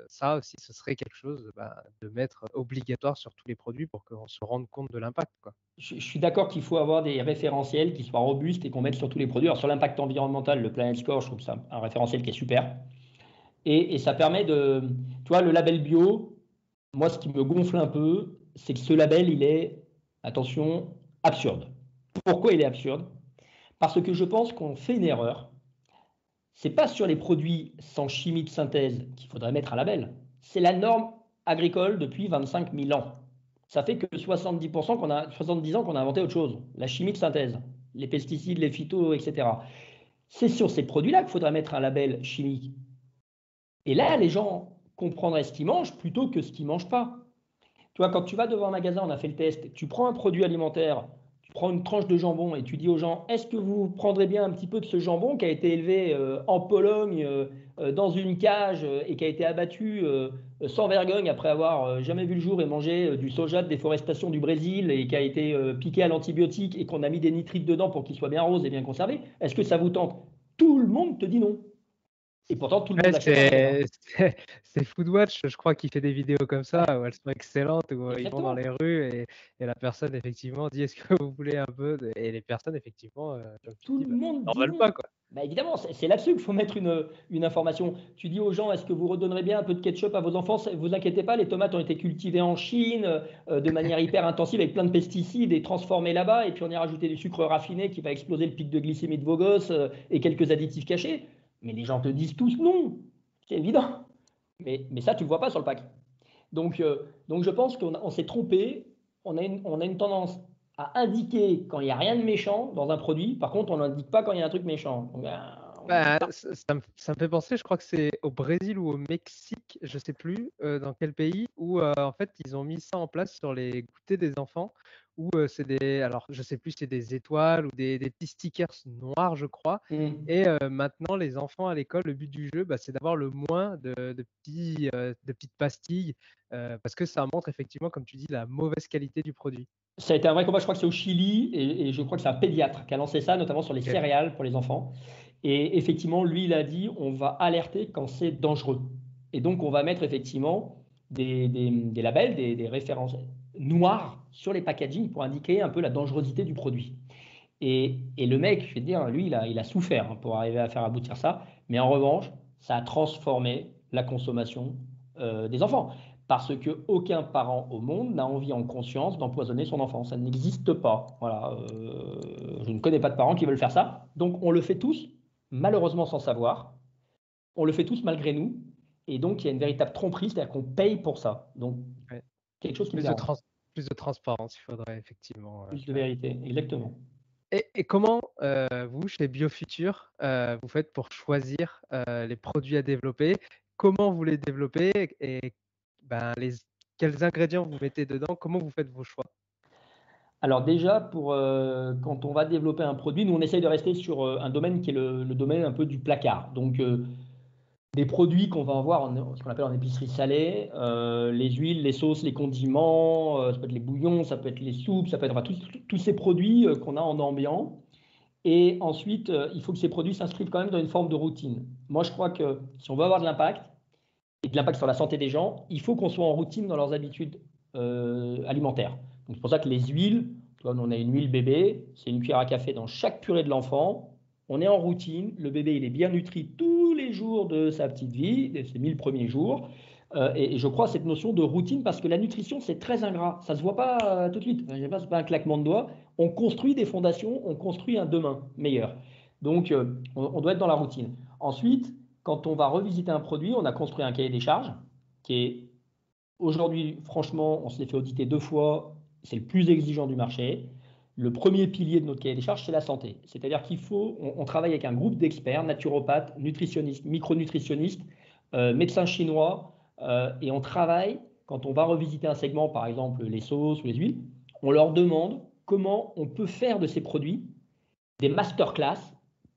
S2: Ça aussi, ce serait quelque chose de mettre obligatoire sur tous les produits pour qu'on se rende compte de l'impact, quoi.
S3: Je suis d'accord qu'il faut avoir des référentiels qui soient robustes et qu'on mette sur tous les produits. Alors, sur l'impact environnemental, le Planet Score, je trouve que c'est un référentiel qui est super. Et ça permet de. Tu vois, le label bio, moi, ce qui me gonfle un peu, c'est que ce label, il est, attention, absurde. Pourquoi il est absurde? Parce que je pense qu'on fait une erreur. C'est pas sur les produits sans chimie de synthèse qu'il faudrait mettre un label. C'est la norme agricole depuis 25 000 ans. Ça fait que 70 ans qu'on a inventé autre chose, la chimie de synthèse, les pesticides, les phytos, etc. C'est sur ces produits-là qu'il faudrait mettre un label chimique. Et là, les gens comprendraient ce qu'ils mangent plutôt que ce qu'ils ne mangent pas. Tu vois, quand tu vas devant un magasin, on a fait le test, tu prends un produit alimentaire, tu prends une tranche de jambon et tu dis aux gens, est-ce que vous prendrez bien un petit peu de ce jambon qui a été élevé en Pologne, dans une cage et qui a été abattu sans vergogne après avoir jamais vu le jour et mangé du soja de déforestation du Brésil et qui a été piqué à l'antibiotique et qu'on a mis des nitrites dedans pour qu'il soit bien rose et bien conservé, est-ce que ça vous tente? Tout le monde te dit non. Et pourtant, tout le
S2: Ouais,
S3: monde l'achète en magasin.
S2: c'est Foodwatch, je crois, qui fait des vidéos comme ça, où elles sont excellentes, où ils vont dans
S3: Exactement.
S2: les rues et la personne, effectivement, dit est-ce que vous voulez un peu et les personnes, effectivement, comme tu
S3: Tout
S2: dis,
S3: le monde
S2: n'en
S3: dit
S2: veulent pas,
S3: non.
S2: quoi.
S3: Bah évidemment, c'est là-dessus qu'il faut mettre une information. Tu dis aux gens, est-ce que vous redonnerez bien un peu de ketchup à vos enfants? Vous inquiétez pas, les tomates ont été cultivées en Chine de manière hyper intensive avec plein de pesticides et transformées là-bas. Et puis on y a rajouté du sucre raffiné qui va exploser le pic de glycémie de vos gosses et quelques additifs cachés. Mais les gens te disent tous non. C'est évident. Mais ça, tu ne le vois pas sur le pack. Donc je pense qu'on s'est trompé. On a une tendance à indiquer quand il n'y a rien de méchant dans un produit. Par contre, on n'indique pas quand il y a un truc méchant. Donc,
S2: Ça me fait penser, je crois que c'est au Brésil ou au Mexique, je sais plus dans quel pays, où en fait ils ont mis ça en place sur les goûters des enfants, où c'est alors je sais plus, c'est des étoiles ou des petits stickers noirs, je crois. Et maintenant, les enfants à l'école, le but du jeu, c'est d'avoir le moins de petites pastilles, parce que ça montre effectivement, comme tu dis, la mauvaise qualité du produit.
S3: ça a été un vrai combat. Je crois que c'est au Chili et je crois que c'est un pédiatre qui a lancé ça, notamment sur les
S2: Ok.
S3: céréales pour les enfants. Et effectivement, lui, il a dit on va alerter quand c'est dangereux. Et donc, on va mettre effectivement des labels, des références noires sur les packagings pour indiquer un peu la dangerosité du produit. Et le mec, je vais te dire, lui, il a souffert pour arriver à faire aboutir ça. Mais en revanche, ça a transformé la consommation des enfants. Parce qu'aucun parent au monde n'a envie en conscience d'empoisonner son enfant. Ça n'existe pas. Voilà, je ne connais pas de parents qui veulent faire ça. Donc on le fait tous, malheureusement sans savoir. On le fait tous malgré nous. Et donc il y a une véritable tromperie, c'est-à-dire qu'on paye pour ça. Donc
S2: Ouais.
S3: quelque chose qui me
S2: Plus de
S3: dérange.
S2: plus de transparence, il faudrait effectivement
S3: Plus de
S2: faire.
S3: vérité, exactement.
S2: Et comment, vous, chez BioFuture, vous faites pour choisir les produits à développer? comment vous les développez et ben, quels ingrédients vous mettez dedans? Comment vous faites vos choix?
S3: Alors déjà, quand on va développer un produit, nous on essaye de rester sur un domaine qui est le domaine un peu du placard. Donc des produits qu'on va avoir ce qu'on appelle en épicerie salée, les huiles, les sauces, les condiments, ça peut être les bouillons, ça peut être les soupes, ça peut être enfin, tous ces produits qu'on a en ambiant. Et ensuite, il faut que ces produits s'inscrivent quand même dans une forme de routine. Moi, je crois que si on veut avoir de l'impact, et de l'impact sur la santé des gens, il faut qu'on soit en routine dans leurs habitudes alimentaires. Donc c'est pour ça que les huiles, tu vois, on a une huile bébé, c'est une cuillère à café dans chaque purée de l'enfant. On est en routine, le bébé il est bien nutri tous les jours de sa petite vie, de ses 1000 premiers jours. Et je crois à cette notion de routine parce que la nutrition c'est très ingrat, ça ne se voit pas tout de suite, ce n'est pas un claquement de doigts. On construit des fondations, on construit un demain meilleur. Donc on doit être dans la routine. Ensuite, quand on va revisiter un produit, on a construit un cahier des charges qui est aujourd'hui, franchement, on se l'est fait auditer 2 fois, c'est le plus exigeant du marché. Le premier pilier de notre cahier des charges, c'est la santé. C'est-à-dire on travaille avec un groupe d'experts, naturopathes, nutritionnistes, micronutritionnistes, médecins chinois, et on travaille, quand on va revisiter un segment, par exemple les sauces ou les huiles, on leur demande comment on peut faire de ces produits des masterclass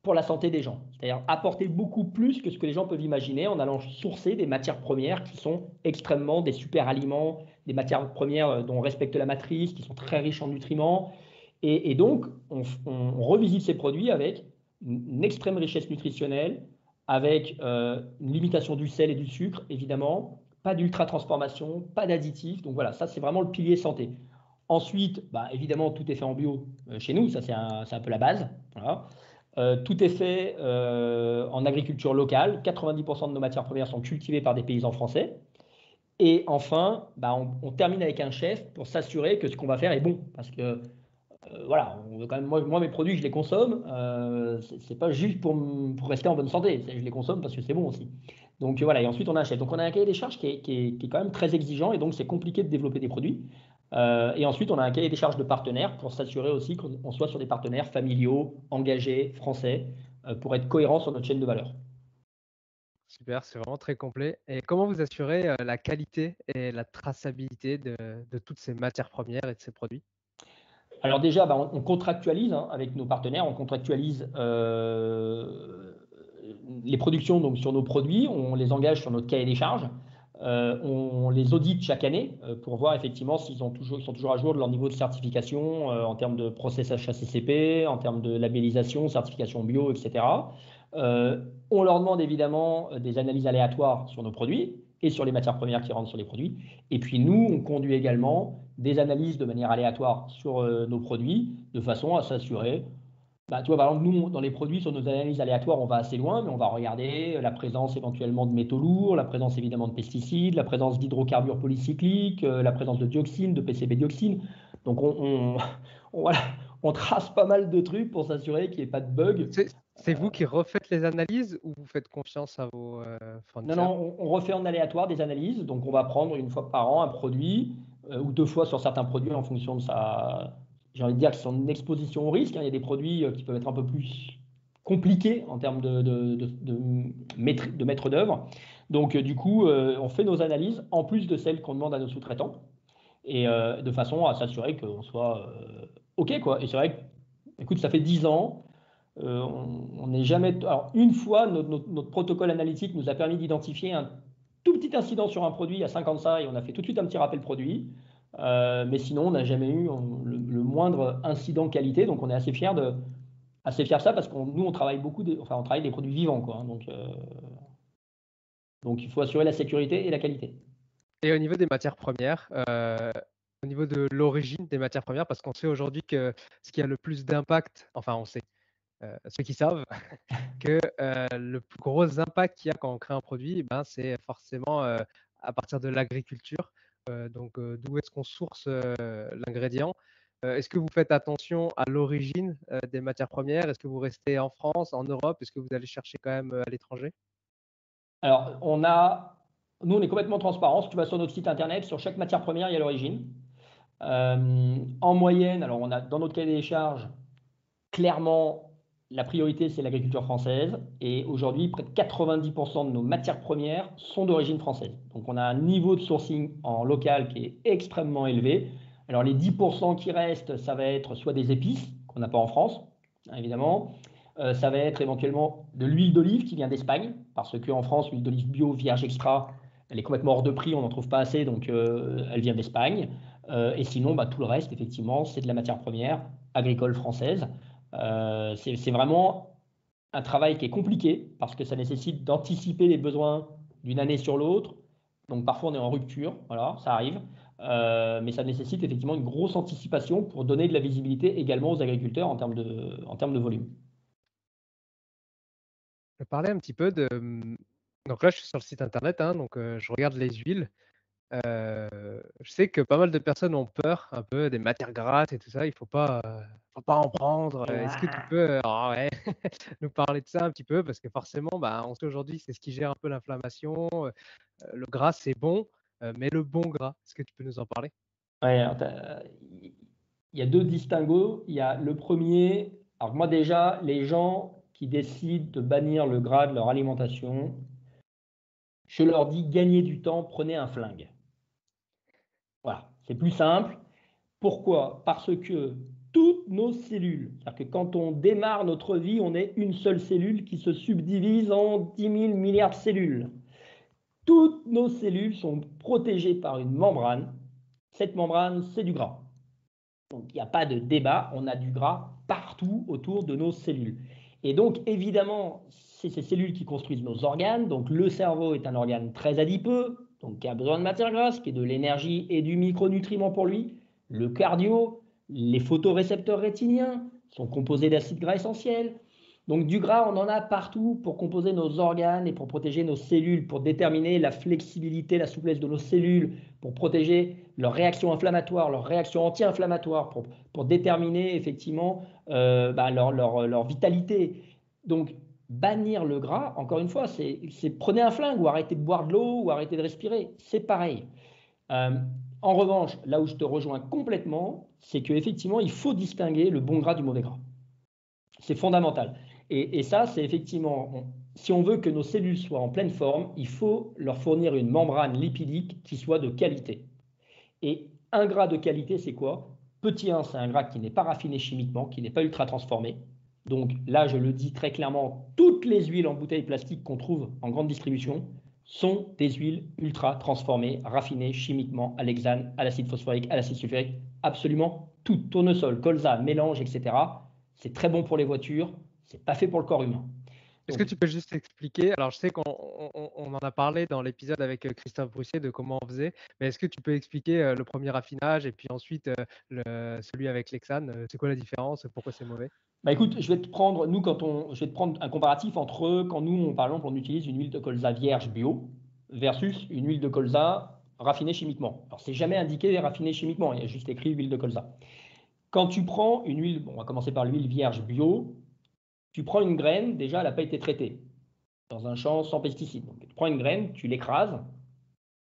S3: pour la santé des gens. C'est-à-dire apporter beaucoup plus que ce que les gens peuvent imaginer en allant sourcer des matières premières qui sont extrêmement des super aliments, des matières premières dont on respecte la matrice, qui sont très riches en nutriments. Et donc, on revisite ces produits avec une extrême richesse nutritionnelle, avec une limitation du sel et du sucre, évidemment, pas d'ultra-transformation, pas d'additifs. Donc voilà, ça c'est vraiment le pilier santé. Ensuite, bah, évidemment, tout est fait en bio chez nous, ça c'est un peu la base. Voilà. Tout est fait en agriculture locale. 90% de nos matières premières sont cultivées par des paysans français. Et enfin, bah, on termine avec un chef pour s'assurer que ce qu'on va faire est bon. Parce que voilà, on veut quand même, moi, mes produits, je les consomme. C'est pas juste pour rester en bonne santé. Je les consomme parce que c'est bon aussi. Donc voilà, et ensuite on a un chef. Donc on a un cahier des charges qui est quand même très exigeant et donc c'est compliqué de développer des produits. Et ensuite on a un cahier des charges de partenaires pour s'assurer aussi qu'on soit sur des partenaires familiaux, engagés, français, pour être cohérent sur notre chaîne de valeur.
S2: Super, c'est vraiment très complet. Et comment vous assurez la qualité et la traçabilité de toutes ces matières premières et de ces produits?
S3: Alors déjà, bah, on contractualise avec nos partenaires, on contractualise les productions donc, sur nos produits, on les engage sur notre cahier des charges, on les audite chaque année pour voir effectivement s'ils sont toujours à jour de leur niveau de certification en termes de process HACCP, en termes de labellisation, certification bio, etc. On leur demande évidemment des analyses aléatoires sur nos produits et sur les matières premières qui rentrent sur les produits. Et puis nous, on conduit également des analyses de manière aléatoire sur nos produits, de façon à s'assurer. Bah, tu vois, par exemple, nous, dans les produits, sur nos analyses aléatoires, on va assez loin, mais on va regarder la présence éventuellement de métaux lourds, la présence évidemment de pesticides, la présence d'hydrocarbures polycycliques, la présence de dioxines, de PCB-dioxines. Donc voilà, on trace pas mal de trucs pour s'assurer qu'il n'y ait pas de bug.
S2: C'est vous qui refaites les analyses ou vous faites confiance à vos
S3: Non,
S2: fournisseurs?
S3: non, on refait en aléatoire des analyses. Donc, on va prendre une fois par an un produit ou 2 fois sur certains produits en fonction de j'ai envie de dire que son exposition au risque. Il y a des produits qui peuvent être un peu plus compliqués en termes de maître d'œuvre. Donc, du coup, on fait nos analyses en plus de celles qu'on demande à nos sous-traitants et de façon à s'assurer qu'on soit OK, quoi. Et c'est vrai que, écoute, ça fait 10 ans. On n'est jamais. Alors, une fois, notre protocole analytique nous a permis d'identifier un tout petit incident sur un produit à 50 ça et on a fait tout de suite un petit rappel produit. Mais sinon, on n'a jamais eu le moindre incident qualité. Donc, on est assez fiers de ça parce que nous, on travaille on travaille des produits vivants, quoi. Donc, il faut assurer la sécurité et la qualité.
S2: Et au niveau des matières premières, au niveau de l'origine des matières premières, parce qu'on sait aujourd'hui que ce qui a le plus d'impact, enfin on sait, ceux qui savent, que le plus gros impact qu'il y a quand on crée un produit, eh ben, c'est forcément à partir de l'agriculture. Donc d'où est-ce qu'on source l'ingrédient? Est-ce que vous faites attention à l'origine des matières premières? Est-ce que vous restez en France, en Europe? Est-ce que vous allez chercher quand même à l'étranger?
S3: Alors, nous, on est complètement transparent. Si tu vas sur notre site internet, sur chaque matière première, il y a l'origine. En moyenne, alors on a dans notre cahier des charges, clairement, la priorité, c'est l'agriculture française. Et aujourd'hui, près de 90% de nos matières premières sont d'origine française. Donc, on a un niveau de sourcing en local qui est extrêmement élevé. Alors, les 10% qui restent, ça va être soit des épices, qu'on n'a pas en France, évidemment. Ça va être éventuellement de l'huile d'olive qui vient d'Espagne, parce qu'en France, l'huile d'olive bio, vierge extra, elle est complètement hors de prix, on n'en trouve pas assez, donc elle vient d'Espagne. Et sinon, tout le reste, effectivement, c'est de la matière première agricole française. C'est vraiment un travail qui est compliqué parce que ça nécessite d'anticiper les besoins d'une année sur l'autre. Donc parfois on est en rupture, voilà, ça arrive. Mais ça nécessite effectivement une grosse anticipation pour donner de la visibilité également aux agriculteurs en termes de volume.
S2: Je vais parler un petit peu de, donc là, je suis sur le site internet, hein, donc je regarde les huiles. Je sais que pas mal de personnes ont peur un peu des matières grasses et tout ça. Il faut pas en prendre. Est-ce que tu peux, ouais, nous parler de ça un petit peu? Parce que forcément, on sait aujourd'hui, c'est ce qui gère un peu l'inflammation. Le gras, c'est bon, mais le bon gras, est-ce que tu peux nous en parler?
S3: Ouais, alors, il y a deux distinguos. Il y a le premier, alors moi déjà, les gens qui décident de bannir le gras de leur alimentation, je leur dis gagnez du temps, prenez un flingue. Voilà, c'est plus simple. Pourquoi? Parce que toutes nos cellules, c'est-à-dire que quand on démarre notre vie, on est une seule cellule qui se subdivise en 10 000 milliards de cellules. Toutes nos cellules sont protégées par une membrane. Cette membrane, c'est du gras. Donc, il n'y a pas de débat, on a du gras partout autour de nos cellules. Et donc, évidemment, c'est ces cellules qui construisent nos organes. Donc, le cerveau est un organe très adipeux, donc qui a besoin de matière grasse, qui est de l'énergie et du micronutriment pour lui. Le cardio, les photorécepteurs rétiniens sont composés d'acides gras essentiels. Donc, du gras, on en a partout pour composer nos organes et pour protéger nos cellules, pour déterminer la flexibilité, la souplesse de nos cellules, pour protéger leur réaction inflammatoire, leur réaction anti-inflammatoire, pour déterminer effectivement leur vitalité. Donc, bannir le gras, encore une fois, c'est prenez un flingue ou arrêtez de boire de l'eau ou arrêtez de respirer. C'est pareil. En revanche, là où je te rejoins complètement, c'est qu'effectivement, il faut distinguer le bon gras du mauvais gras. C'est fondamental. Et ça, c'est effectivement, si on veut que nos cellules soient en pleine forme, il faut leur fournir une membrane lipidique qui soit de qualité. Et un gras de qualité, c'est quoi? Petit 1, c'est un gras qui n'est pas raffiné chimiquement, qui n'est pas ultra transformé. Donc là, je le dis très clairement, toutes les huiles en bouteille plastique qu'on trouve en grande distribution sont des huiles ultra transformées, raffinées chimiquement à l'hexane, à l'acide phosphorique, à l'acide sulfurique, absolument tout. Tournesol, colza, mélange, etc. C'est très bon pour les voitures, c'est pas fait pour le corps humain.
S2: Est-ce que tu peux juste expliquer? Alors, je sais qu'on en a parlé dans l'épisode avec Christophe Broussier de comment on faisait, mais est-ce que tu peux expliquer le premier raffinage et puis ensuite celui avec l'hexane? C'est quoi la différence? Pourquoi c'est mauvais?
S3: Écoute, je vais te prendre un comparatif entre quand nous, par exemple, on utilise une huile de colza vierge bio versus une huile de colza raffinée chimiquement. Alors, c'est jamais indiqué raffinée chimiquement, il y a juste écrit huile de colza. Quand tu prends une huile, on va commencer par l'huile vierge bio, tu prends une graine, déjà, elle n'a pas été traitée dans un champ sans pesticides. Donc, tu prends une graine, tu l'écrases,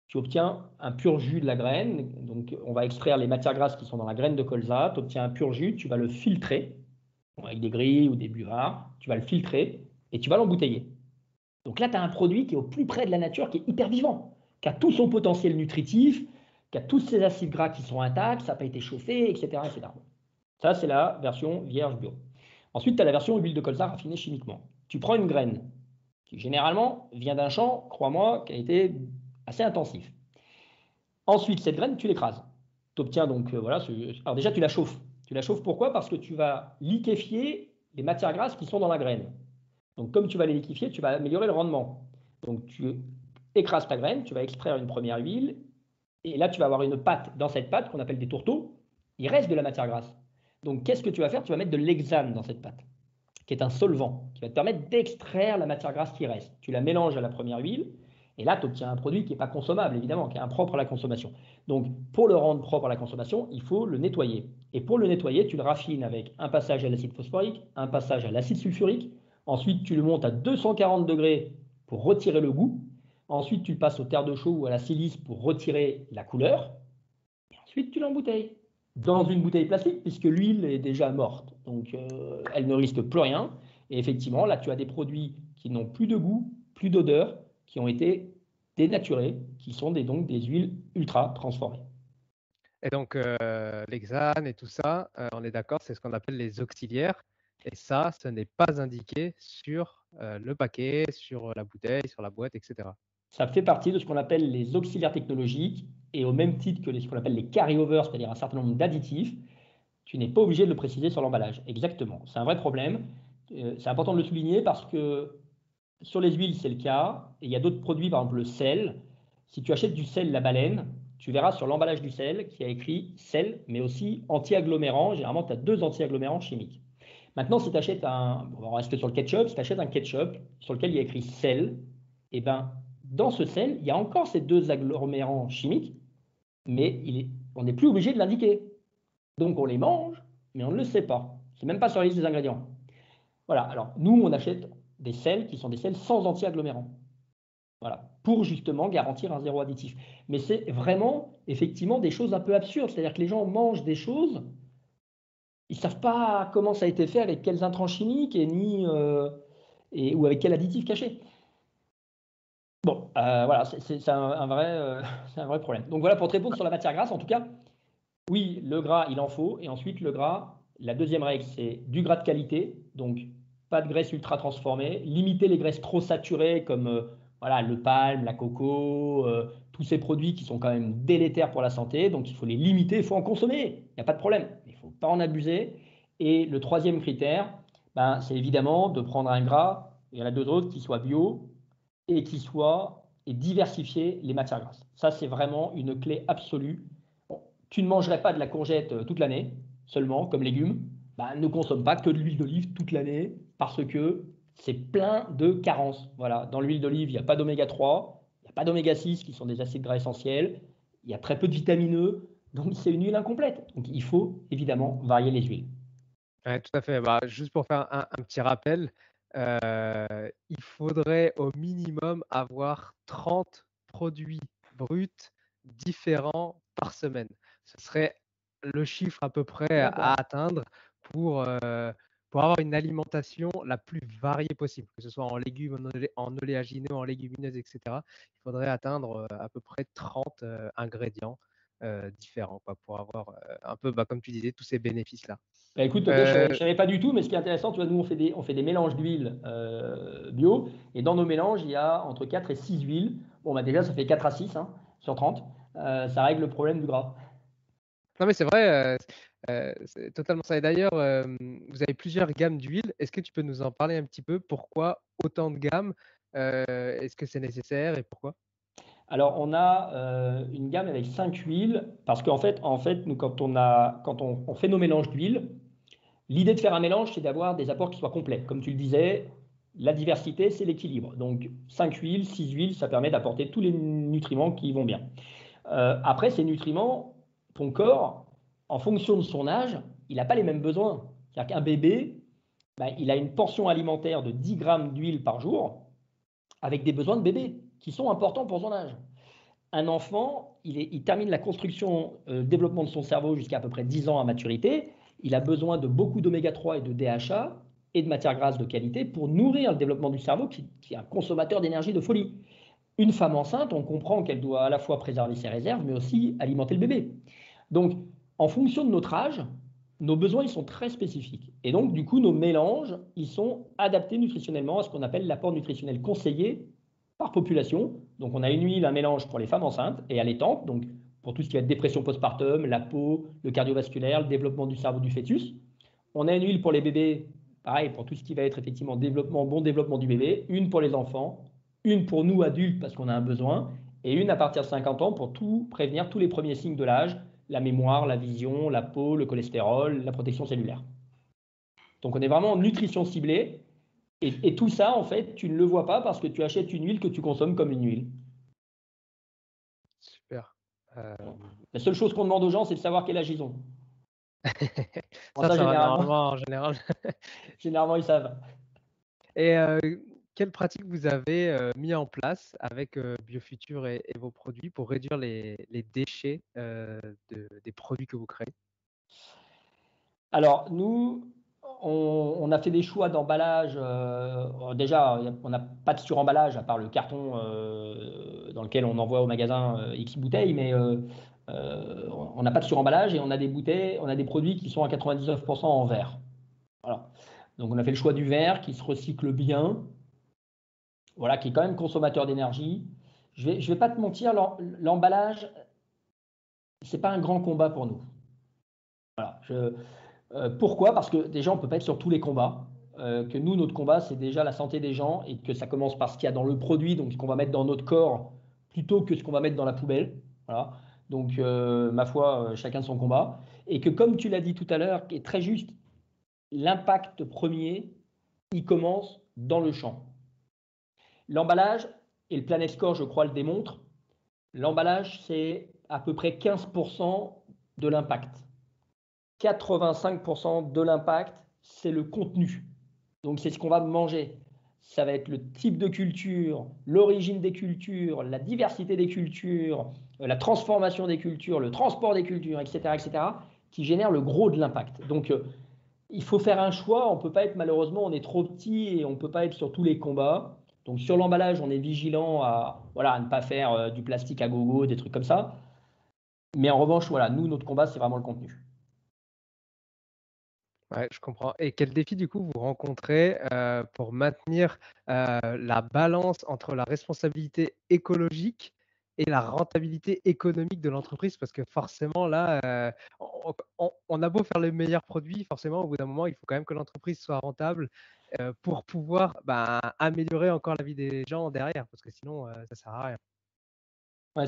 S3: tu obtiens un pur jus de la graine. Donc, on va extraire les matières grasses qui sont dans la graine de colza, tu obtiens un pur jus, tu vas le filtrer avec des grilles ou des buvards, tu vas le filtrer et tu vas l'embouteiller. Donc là, tu as un produit qui est au plus près de la nature, qui est hyper vivant, qui a tout son potentiel nutritif, qui a tous ses acides gras qui sont intacts, ça n'a pas été chauffé, etc. etc. Ça, c'est la version vierge bio. Ensuite, tu as la version huile de colza raffinée chimiquement. Tu prends une graine qui, généralement, vient d'un champ, crois-moi, qui a été assez intensif. Ensuite, cette graine, tu l'écrases. Tu obtiens donc, voilà, alors déjà, tu la chauffes. Tu la chauffes pourquoi? Parce que tu vas liquéfier les matières grasses qui sont dans la graine. Donc, comme tu vas les liquéfier, tu vas améliorer le rendement. Donc, tu écrases ta graine, tu vas extraire une première huile, et là, tu vas avoir une pâte. Dans cette pâte, qu'on appelle des tourteaux, il reste de la matière grasse. Donc, qu'est-ce que tu vas faire? Tu vas mettre de l'hexane dans cette pâte, qui est un solvant, qui va te permettre d'extraire la matière grasse qui reste. Tu la mélanges à la première huile, et là, tu obtiens un produit qui n'est pas consommable, évidemment, qui est impropre à la consommation. Donc, pour le rendre propre à la consommation, il faut le nettoyer. Et pour le nettoyer, tu le raffines avec un passage à l'acide phosphorique, un passage à l'acide sulfurique. Ensuite, tu le montes à 240 degrés pour retirer le goût. Ensuite, tu le passes au terre de chaux ou à la silice pour retirer la couleur. Et ensuite, tu l'embouteilles dans une bouteille plastique, puisque l'huile est déjà morte. Donc, elle ne risque plus rien. Et effectivement, là, tu as des produits qui n'ont plus de goût, plus d'odeur, qui ont été dénaturés, qui sont donc des huiles ultra transformées.
S2: Et donc, l'hexane et tout ça, on est d'accord, c'est ce qu'on appelle les auxiliaires. Et ça, ce n'est pas indiqué sur le paquet, sur la bouteille, sur la boîte, etc.
S3: Ça fait partie de ce qu'on appelle les auxiliaires technologiques, et au même titre que ce qu'on appelle les carry-overs, c'est-à-dire un certain nombre d'additifs, tu n'es pas obligé de le préciser sur l'emballage. Exactement. C'est un vrai problème. C'est important de le souligner parce que sur les huiles, c'est le cas. Et il y a d'autres produits, par exemple le sel. Si tu achètes du sel La Baleine, tu verras sur l'emballage du sel qu'il y a écrit sel, mais aussi anti-agglomérant. Généralement, tu as 2 anti-agglomérants chimiques. Maintenant, si tu achètes on va rester sur le ketchup, si tu achètes un ketchup sur lequel il y a écrit sel, eh ben, dans ce sel, il y a encore ces 2 agglomérants chimiques, mais on n'est plus obligé de l'indiquer. Donc on les mange, mais on ne le sait pas. C'est même pas sur la liste des ingrédients. Voilà, alors nous, on achète des sels qui sont des sels sans anti-agglomérants. Voilà, pour justement garantir un zéro additif. Mais c'est vraiment, effectivement, des choses un peu absurdes. C'est-à-dire que les gens mangent des choses, ils ne savent pas comment ça a été fait, avec quels intrants chimiques ou avec quel additif caché. Bon, voilà, c'est un vrai problème. Donc voilà, pour te répondre sur la matière grasse, en tout cas, oui, le gras, il en faut. Et ensuite, le gras, la deuxième règle, c'est du gras de qualité. Donc, pas de graisse ultra transformée. Limiter les graisses trop saturées comme voilà, le palme, la coco, tous ces produits qui sont quand même délétères pour la santé. Donc, il faut les limiter, il faut en consommer. Il n'y a pas de problème. Il ne faut pas en abuser. Et le troisième critère, ben, c'est évidemment de prendre un gras, il y en a deux autres, qui soient bio et diversifier les matières grasses. Ça, c'est vraiment une clé absolue. Bon, tu ne mangerais pas de la courgette toute l'année, seulement comme légume. Bah, ne consomme pas que de l'huile d'olive toute l'année parce que c'est plein de carences. Voilà. Dans l'huile d'olive, il n'y a pas d'oméga 3, il n'y a pas d'oméga 6 qui sont des acides gras essentiels, il y a très peu de vitamine E, donc c'est une huile incomplète. Donc il faut évidemment varier les huiles.
S2: Ouais, tout à fait. Bah, juste pour faire un petit rappel, il faudrait au minimum avoir 30 produits bruts différents par semaine. Ce serait le chiffre à peu près à
S3: D'accord.
S2: atteindre pour, pour avoir une alimentation la plus variée possible, que ce soit en légumes, en oléagineux, en légumineuses, etc. Il faudrait atteindre à peu près 30 ingrédients différents quoi, pour avoir un peu, bah, comme tu disais, tous ces bénéfices-là.
S3: Bah, écoute, ok, je ne
S2: Euh,
S3: savais pas du tout, mais ce qui est intéressant, tu vois, nous, on fait des mélanges d'huile bio, et dans nos mélanges, il y a entre 4 et 6 huiles. Bon, bah déjà, ça fait 4 à 6 hein, sur 30. Ça règle le problème du gras.
S2: Non, mais c'est vrai, c'est totalement ça. Et d'ailleurs, vous avez plusieurs gammes d'huile. Est-ce que tu peux nous en parler un petit peu? Pourquoi autant de gammes? Est-ce que c'est nécessaire et pourquoi?
S3: Alors, on a une gamme avec 5 huiles, parce qu'en fait, nous, quand on fait nos mélanges d'huile, l'idée de faire un mélange, c'est d'avoir des apports qui soient complets. Comme tu le disais, la diversité, c'est l'équilibre. Donc, 5 huiles, 6 huiles, ça permet d'apporter tous les nutriments qui vont bien. Après, ces nutriments, ton corps, en fonction de son âge, il n'a pas les mêmes besoins. C'est-à-dire qu'un bébé, ben, il a une portion alimentaire de 10 grammes d'huile par jour, avec des besoins de bébé qui sont importants pour son âge. Un enfant, il termine la construction, développement de son cerveau jusqu'à peu près 10 ans à maturité. Il a besoin de beaucoup d'oméga 3 et de DHA et de matières grasses de qualité pour nourrir le développement du cerveau qui est un consommateur d'énergie de folie. Une femme enceinte, on comprend qu'elle doit à la fois préserver ses réserves, mais aussi alimenter le bébé. Donc, en fonction de notre âge, nos besoins ils sont très spécifiques. Et donc, du coup, nos mélanges, ils sont adaptés nutritionnellement à ce qu'on appelle l'apport nutritionnel conseillé par population. Donc, on a une huile, un mélange pour les femmes enceintes et allaitantes, donc pour tout ce qui va être dépression postpartum, la peau, le cardiovasculaire, le développement du cerveau du fœtus. On a une huile pour les bébés, pareil, pour tout ce qui va être effectivement développement, bon développement du bébé, une pour les enfants, une pour nous adultes parce qu'on a un besoin, et une à partir de 50 ans pour tout prévenir tous les premiers signes de l'âge, la mémoire, la vision, la peau, le cholestérol, la protection cellulaire. Donc on est vraiment en nutrition ciblée, et tout ça, en fait, tu ne le vois pas parce que tu achètes une huile que tu consommes comme une huile.
S2: Super.
S3: La seule chose qu'on demande aux gens, c'est de savoir quel âge ils ont. Bon, ça,
S2: Ça va
S3: généralement,
S2: normalement en général.
S3: généralement, ils savent.
S2: Et quelles pratiques vous avez mis en place avec BioFuture et vos produits pour réduire les déchets des produits que vous créez?
S3: Alors, nous, on a fait des choix d'emballage. Déjà, on n'a pas de suremballage à part le carton dans lequel on envoie au magasin X bouteilles, mais on n'a pas de suremballage et on a des bouteilles, on a des produits qui sont à 99% en verre. Voilà. Donc on a fait le choix du verre qui se recycle bien, voilà, qui est quand même consommateur d'énergie. Je vais pas te mentir, l'emballage, c'est pas un grand combat pour nous. Voilà. Pourquoi? Parce que déjà, on ne peut pas être sur tous les combats. Que nous, notre combat, c'est déjà la santé des gens et que ça commence par ce qu'il y a dans le produit, donc ce qu'on va mettre dans notre corps, plutôt que ce qu'on va mettre dans la poubelle. Voilà. Donc, ma foi, chacun son combat. Et que comme tu l'as dit tout à l'heure, qui est très juste, l'impact premier, il commence dans le champ. L'emballage, et le Planet Score, je crois, le démontre, l'emballage, c'est à peu près 15% de l'impact. 85% de l'impact, c'est le contenu. Donc, c'est ce qu'on va manger. Ça va être le type de culture, l'origine des cultures, la diversité des cultures, la transformation des cultures, le transport des cultures, etc., qui génère le gros de l'impact. Donc, il faut faire un choix. On ne peut pas être, malheureusement, on est trop petit et on ne peut pas être sur tous les combats. Donc, sur l'emballage, on est vigilant à ne pas faire du plastique à gogo, des trucs comme ça. Mais en revanche, voilà, nous, notre combat, c'est vraiment le contenu.
S2: Ouais, je comprends. Et quel défi, du coup, vous rencontrez pour maintenir la balance entre la responsabilité écologique et la rentabilité économique de l'entreprise? Parce que forcément, là, on a beau faire les meilleurs produits, forcément, au bout d'un moment, il faut quand même que l'entreprise soit rentable pour pouvoir améliorer encore la vie des gens derrière, parce que sinon, ça ne sert à rien.
S3: Ouais,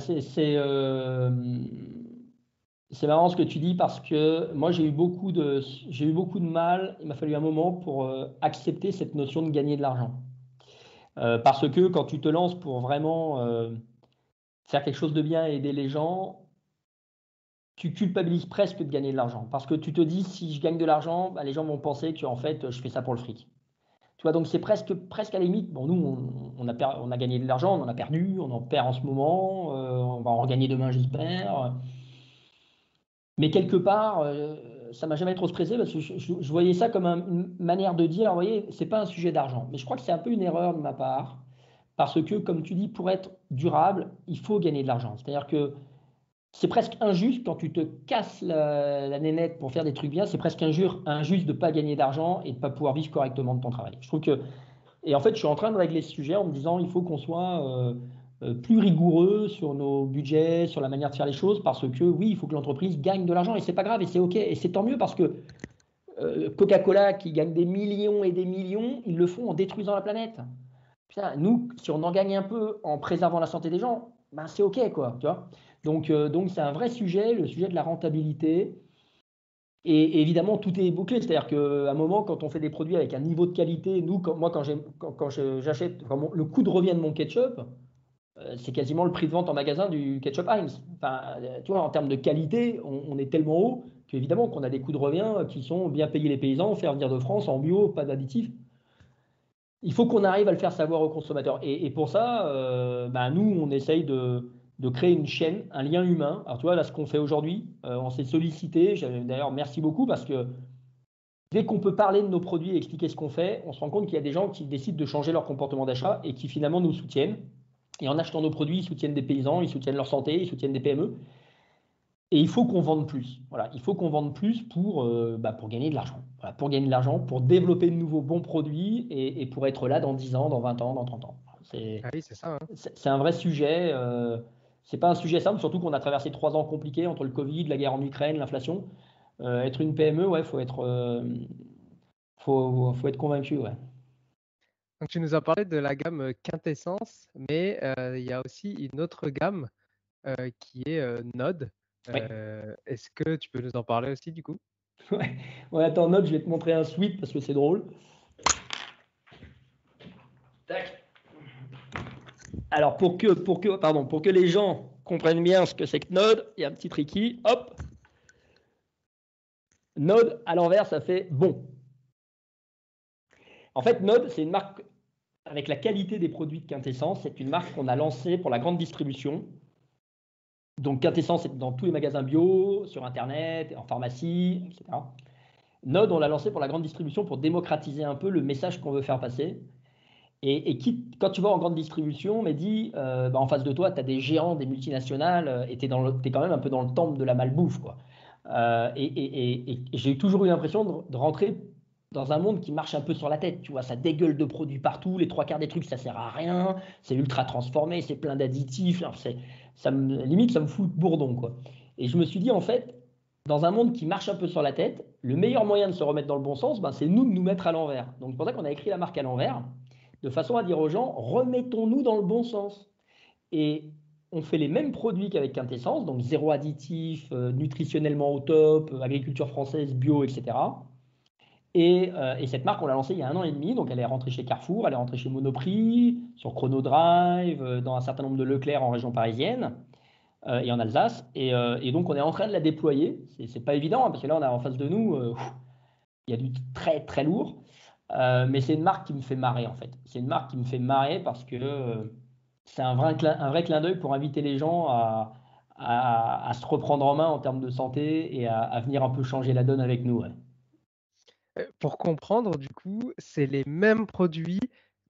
S3: c'est marrant ce que tu dis parce que moi j'ai eu beaucoup de mal. Il m'a fallu un moment pour accepter cette notion de gagner de l'argent. Parce que quand tu te lances pour vraiment faire quelque chose de bien et aider les gens, tu culpabilises presque de gagner de l'argent. Parce que tu te dis, si je gagne de l'argent, les gens vont penser que en fait, je fais ça pour le fric. Tu vois, donc c'est presque à la limite. Bon, nous, on a gagné de l'argent, on en a perdu, on en perd en ce moment, on va en regagner demain, j'espère. Mais quelque part, ça m'a jamais trop stressé parce que je voyais ça comme une manière de dire, vous voyez, c'est pas un sujet d'argent. Mais je crois que c'est un peu une erreur de ma part parce que, comme tu dis, pour être durable, il faut gagner de l'argent. C'est-à-dire que c'est presque injuste quand tu te casses la nénette pour faire des trucs bien, c'est presque injuste de ne pas gagner d'argent et de ne pas pouvoir vivre correctement de ton travail. Je trouve que, et en fait, je suis en train de régler ce sujet en me disant, il faut qu'on soit plus rigoureux sur nos budgets, sur la manière de faire les choses, parce que oui, il faut que l'entreprise gagne de l'argent et c'est pas grave et c'est ok et c'est tant mieux parce que Coca-Cola qui gagne des millions et des millions, ils le font en détruisant la planète. Putain, nous, si on en gagne un peu en préservant la santé des gens, c'est ok quoi, tu vois. Donc c'est un vrai sujet, le sujet de la rentabilité. Et évidemment, tout est bouclé. C'est-à-dire qu'à un moment, quand on fait des produits avec un niveau de qualité, nous, quand j'achète, le coût de revient de mon ketchup, c'est quasiment le prix de vente en magasin du ketchup Heinz. Enfin, tu vois, en termes de qualité, on est tellement haut qu'évidemment qu'on a des coûts de revient qui sont bien payés les paysans, faire venir de France en bio, pas d'additifs. Il faut qu'on arrive à le faire savoir aux consommateurs. Et pour ça, nous, on essaye de créer une chaîne, un lien humain. Alors, tu vois, là, ce qu'on fait aujourd'hui, on s'est sollicité. D'ailleurs, merci beaucoup parce que dès qu'on peut parler de nos produits et expliquer ce qu'on fait, on se rend compte qu'il y a des gens qui décident de changer leur comportement d'achat et qui finalement nous soutiennent. Et en achetant nos produits, ils soutiennent des paysans, ils soutiennent leur santé, ils soutiennent des PME. Et il faut qu'on vende plus. Voilà, il faut qu'on vende plus pour gagner de l'argent. Voilà, pour gagner de l'argent, pour développer de nouveaux bons produits et pour être là dans 10 ans, dans 20 ans, dans 30 ans.
S2: Ah oui, c'est ça, hein.
S3: C'est un vrai sujet. C'est pas un sujet simple, surtout qu'on a traversé 3 ans compliqués entre le Covid, la guerre en Ukraine, l'inflation. Être une PME, ouais, faut être convaincu, ouais.
S2: Donc, tu nous as parlé de la gamme Quintessence, mais il y a aussi une autre gamme qui est Node.
S3: Ouais.
S2: Est-ce que tu peux nous en parler aussi, du coup?
S3: Ouais, attends, note, je vais te montrer un sweep parce que c'est drôle. Tac. Alors, pour que les gens comprennent bien ce que c'est que Node, il y a un petit tricky. Hop. Node, à l'envers, ça fait bon. En fait, Node, c'est une marque avec la qualité des produits de Quintessence. C'est une marque qu'on a lancée pour la grande distribution. Donc, Quintessence est dans tous les magasins bio, sur Internet, en pharmacie, etc. Node, on l'a lancé pour la grande distribution pour démocratiser un peu le message qu'on veut faire passer. Et quand tu vas en grande distribution, Mehdi, en face de toi, tu as des géants, des multinationales, et tu es quand même un peu dans le temple de la malbouffe, quoi. Et j'ai toujours eu l'impression de rentrer dans un monde qui marche un peu sur la tête. Tu vois, ça dégueule de produits partout, les trois quarts des trucs, ça sert à rien, c'est ultra transformé, c'est plein d'additifs. Limite, ça me fout le bourdon, quoi. Et je me suis dit, en fait, dans un monde qui marche un peu sur la tête, le meilleur moyen de se remettre dans le bon sens, c'est nous de nous mettre à l'envers. Donc c'est pour ça qu'on a écrit la marque à l'envers, de façon à dire aux gens, remettons-nous dans le bon sens. Et on fait les mêmes produits qu'avec Quintessence, donc zéro additif, nutritionnellement au top, agriculture française, bio, etc. Et cette marque, on l'a lancée il y a 1 an et demi, donc elle est rentrée chez Carrefour, elle est rentrée chez Monoprix, sur Chronodrive, dans un certain nombre de Leclerc en région parisienne et en Alsace. Et donc on est en train de la déployer. C'est pas évident, parce que là on a en face de nous, il y a du très très lourd. Mais c'est une marque qui me fait marrer, en fait. C'est une marque qui me fait marrer parce que c'est un vrai clin d'œil pour inviter les gens à se reprendre en main en termes de santé et à venir un peu changer la donne avec nous. Ouais.
S2: Pour comprendre, du coup, c'est les mêmes produits,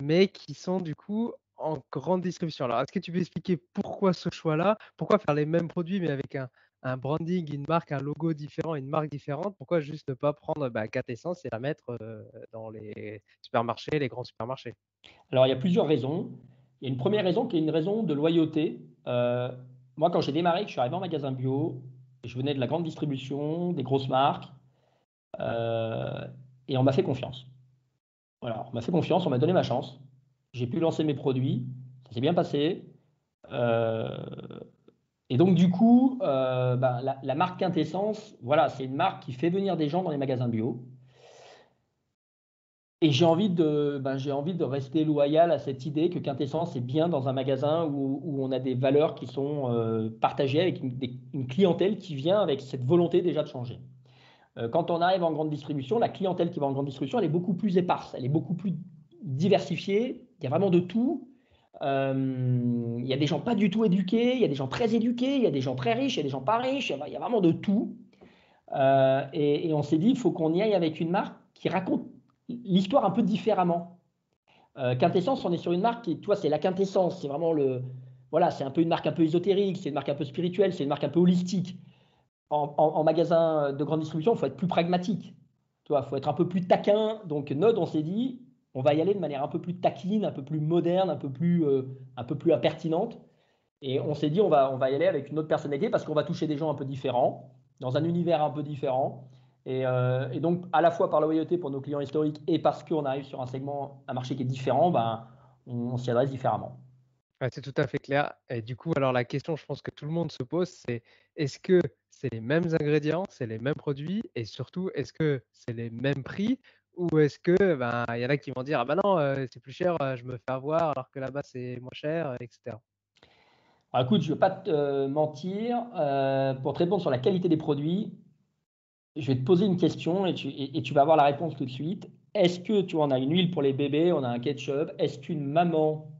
S2: mais qui sont du coup en grande distribution. Alors, est-ce que tu peux expliquer pourquoi ce choix-là? Pourquoi faire les mêmes produits, mais avec un branding, une marque, un logo différent, une marque différente? Pourquoi juste ne pas prendre Quintessence et la mettre dans les supermarchés, les grands supermarchés?
S3: Alors, il y a plusieurs raisons. Il y a une première raison qui est une raison de loyauté. Moi, quand j'ai démarré, que je suis arrivé en magasin bio, je venais de la grande distribution, des grosses marques, euh, et on m'a fait confiance. Voilà, on m'a fait confiance, on m'a donné ma chance. J'ai pu lancer mes produits, ça s'est bien passé. Euh, et donc, du coup, la marque Quintessence, voilà, c'est une marque qui fait venir des gens dans les magasins bio. Et j'ai envie de rester loyal à cette idée que Quintessence est bien dans un magasin où on a des valeurs qui sont partagées avec une clientèle qui vient avec cette volonté déjà de changer. Quand on arrive en grande distribution, la clientèle qui va en grande distribution, elle est beaucoup plus éparse, elle est beaucoup plus diversifiée. Il y a vraiment de tout. Il y a des gens pas du tout éduqués, il y a des gens très éduqués, il y a des gens très riches, il y a des gens pas riches, il y a vraiment de tout. Et on s'est dit, il faut qu'on y aille avec une marque qui raconte l'histoire un peu différemment. Quintessence, on est sur une marque qui, toi, c'est la quintessence, c'est vraiment voilà, c'est un peu une marque un peu ésotérique, c'est une marque un peu spirituelle, c'est une marque un peu holistique. En magasin de grande distribution, il faut être plus pragmatique. Il faut être un peu plus taquin. Donc, Node, on s'est dit, on va y aller de manière un peu plus taquine, un peu plus moderne, un peu plus impertinente. Et on s'est dit, on va y aller avec une autre personnalité parce qu'on va toucher des gens un peu différents, dans un univers un peu différent. Et donc, à la fois par la loyauté pour nos clients historiques et parce qu'on arrive sur un marché qui est différent, on s'y adresse différemment.
S2: Ouais, c'est tout à fait clair. Et du coup, alors la question, je pense que tout le monde se pose, c'est est-ce que c'est les mêmes ingrédients, c'est les mêmes produits, et surtout, est-ce que c'est les mêmes prix, ou est-ce que il y en a qui vont dire ah bah non, c'est plus cher, je me fais avoir, alors que là-bas c'est moins cher, etc.
S3: Alors, écoute, je ne veux pas te mentir. Pour te répondre sur la qualité des produits, je vais te poser une question et tu vas avoir la réponse tout de suite. Est-ce que tu en as une huile pour les bébés, on a un ketchup? Est-ce qu'une maman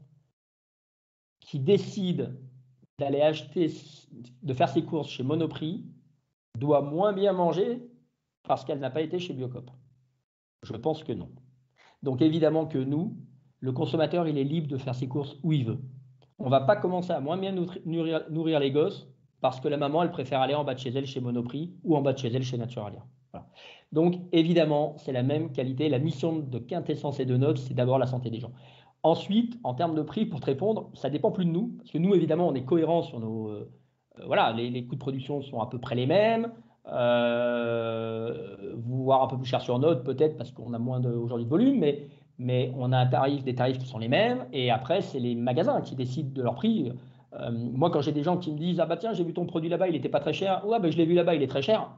S3: qui décide d'aller acheter, de faire ses courses chez Monoprix, doit moins bien manger parce qu'elle n'a pas été chez Biocop? Je pense que non. Donc évidemment que nous, le consommateur, il est libre de faire ses courses où il veut. On ne va pas commencer à moins bien nourrir les gosses parce que la maman, elle préfère aller en bas de chez elle chez Monoprix ou en bas de chez elle chez Naturalia. Voilà. Donc évidemment, c'est la même qualité. La mission de Quintessence et de Node, c'est d'abord la santé des gens. Ensuite, en termes de prix, pour te répondre, ça dépend plus de nous. Parce que nous, évidemment, on est cohérent sur nos. Voilà, les coûts de production sont à peu près les mêmes. Voire un peu plus cher sur Node, peut-être, parce qu'on a moins aujourd'hui de volume. Mais on a des tarifs qui sont les mêmes. Et après, c'est les magasins qui décident de leur prix. Moi, quand j'ai des gens qui me disent ah bah tiens, j'ai vu ton produit là-bas, il n'était pas très cher. Ouais, bah, je l'ai vu là-bas, il est très cher.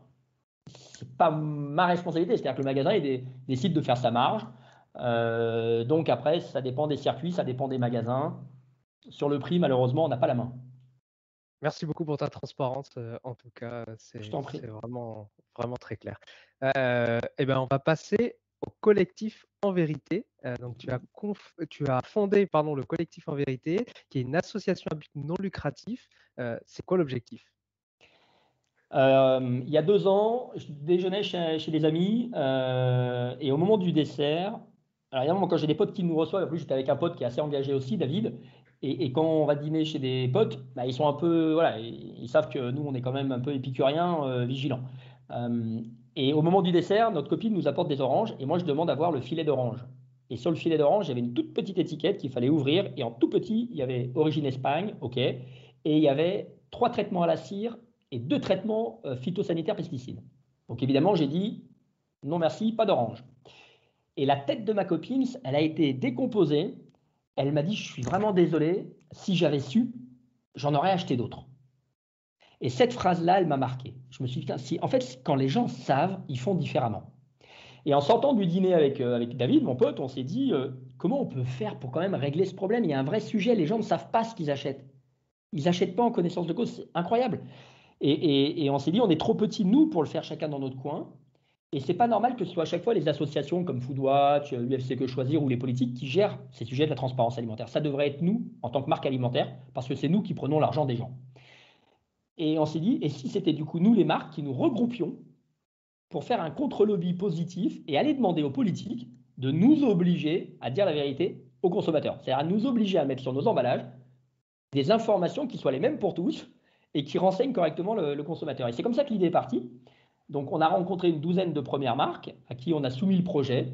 S3: C'est pas ma responsabilité. C'est-à-dire que le magasin il décide de faire sa marge. Donc après, ça dépend des circuits, ça dépend des magasins. Sur le prix, malheureusement, on n'a pas la main.
S2: Merci beaucoup pour ta transparence, en tout cas,
S3: Je
S2: c'est
S3: t'en prie.
S2: vraiment, vraiment très clair. Et ben, on va passer au collectif En Vérité. Donc tu as fondé, pardon, le collectif En Vérité, qui est une association à but non lucratif. C'est quoi l'objectif?
S3: Il y a 2 ans, je déjeunais chez des amis et au moment du dessert, alors évidemment, quand j'ai des potes qui nous reçoivent, en plus j'étais avec un pote qui est assez engagé aussi, David, et quand on va dîner chez des potes, bah, ils sont un peu, voilà, ils savent que nous on est quand même un peu épicuriens, vigilants. Euh, et au moment du dessert, notre copine nous apporte des oranges et moi je demande à voir le filet d'orange. Et sur le filet d'orange, il y avait une toute petite étiquette qu'il fallait ouvrir et en tout petit, il y avait origine Espagne, ok, et il y avait 3 traitements à la cire et 2 traitements phytosanitaires pesticides. Donc évidemment, j'ai dit non merci, pas d'orange. Et la tête de ma copine, elle a été décomposée. Elle m'a dit, je suis vraiment désolé, si j'avais su, j'en aurais acheté d'autres. Et cette phrase-là, elle m'a marqué. Je me suis dit, si, en fait, quand les gens savent, ils font différemment. Et en sortant du dîner avec David, mon pote, on s'est dit, comment on peut faire pour quand même régler ce problème? Il y a un vrai sujet, les gens ne savent pas ce qu'ils achètent. Ils n'achètent pas en connaissance de cause, c'est incroyable. Et on s'est dit, on est trop petits, nous, pour le faire chacun dans notre coin. Et c'est pas normal que ce soit à chaque fois les associations comme Foodwatch, UFC Que Choisir ou les politiques qui gèrent ces sujets de la transparence alimentaire. Ça devrait être nous, en tant que marque alimentaire, parce que c'est nous qui prenons l'argent des gens. Et on s'est dit, et si c'était du coup nous, les marques, qui nous regroupions pour faire un contre-lobby positif et aller demander aux politiques de nous obliger à dire la vérité aux consommateurs. C'est-à-dire à nous obliger à mettre sur nos emballages des informations qui soient les mêmes pour tous et qui renseignent correctement le consommateur. Et c'est comme ça que l'idée est partie. Donc, on a rencontré une douzaine de premières marques à qui on a soumis le projet.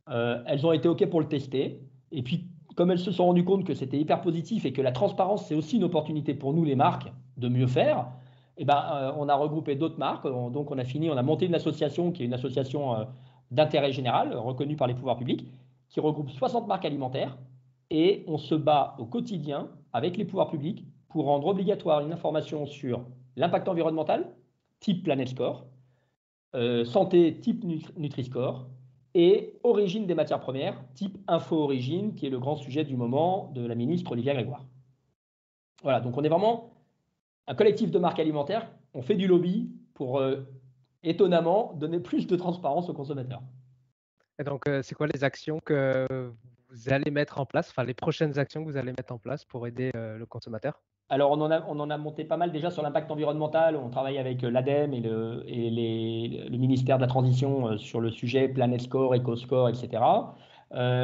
S3: Elles ont été OK pour le tester. Et puis, comme elles se sont rendues compte que c'était hyper positif et que la transparence, c'est aussi une opportunité pour nous, les marques, de mieux faire, eh ben, on a regroupé d'autres marques. Donc, on a monté une association qui est une association d'intérêt général, reconnue par les pouvoirs publics, qui regroupe 60 marques alimentaires. Et on se bat au quotidien avec les pouvoirs publics pour rendre obligatoire une information sur l'impact environnemental, type Planet Score, santé type Nutri-Score et origine des matières premières type info-origine, qui est le grand sujet du moment de la ministre Olivia Grégoire. Voilà, donc on est vraiment un collectif de marques alimentaires. On fait du lobby pour, étonnamment, donner plus de transparence aux consommateurs.
S2: Et donc, c'est quoi les actions que vous allez mettre en place, enfin les prochaines actions que vous allez mettre en place pour aider le consommateur?
S3: Alors, on en a monté pas mal déjà sur l'impact environnemental. On travaille avec l'ADEME le ministère de la Transition sur le sujet Planet Score, EcoScore, etc.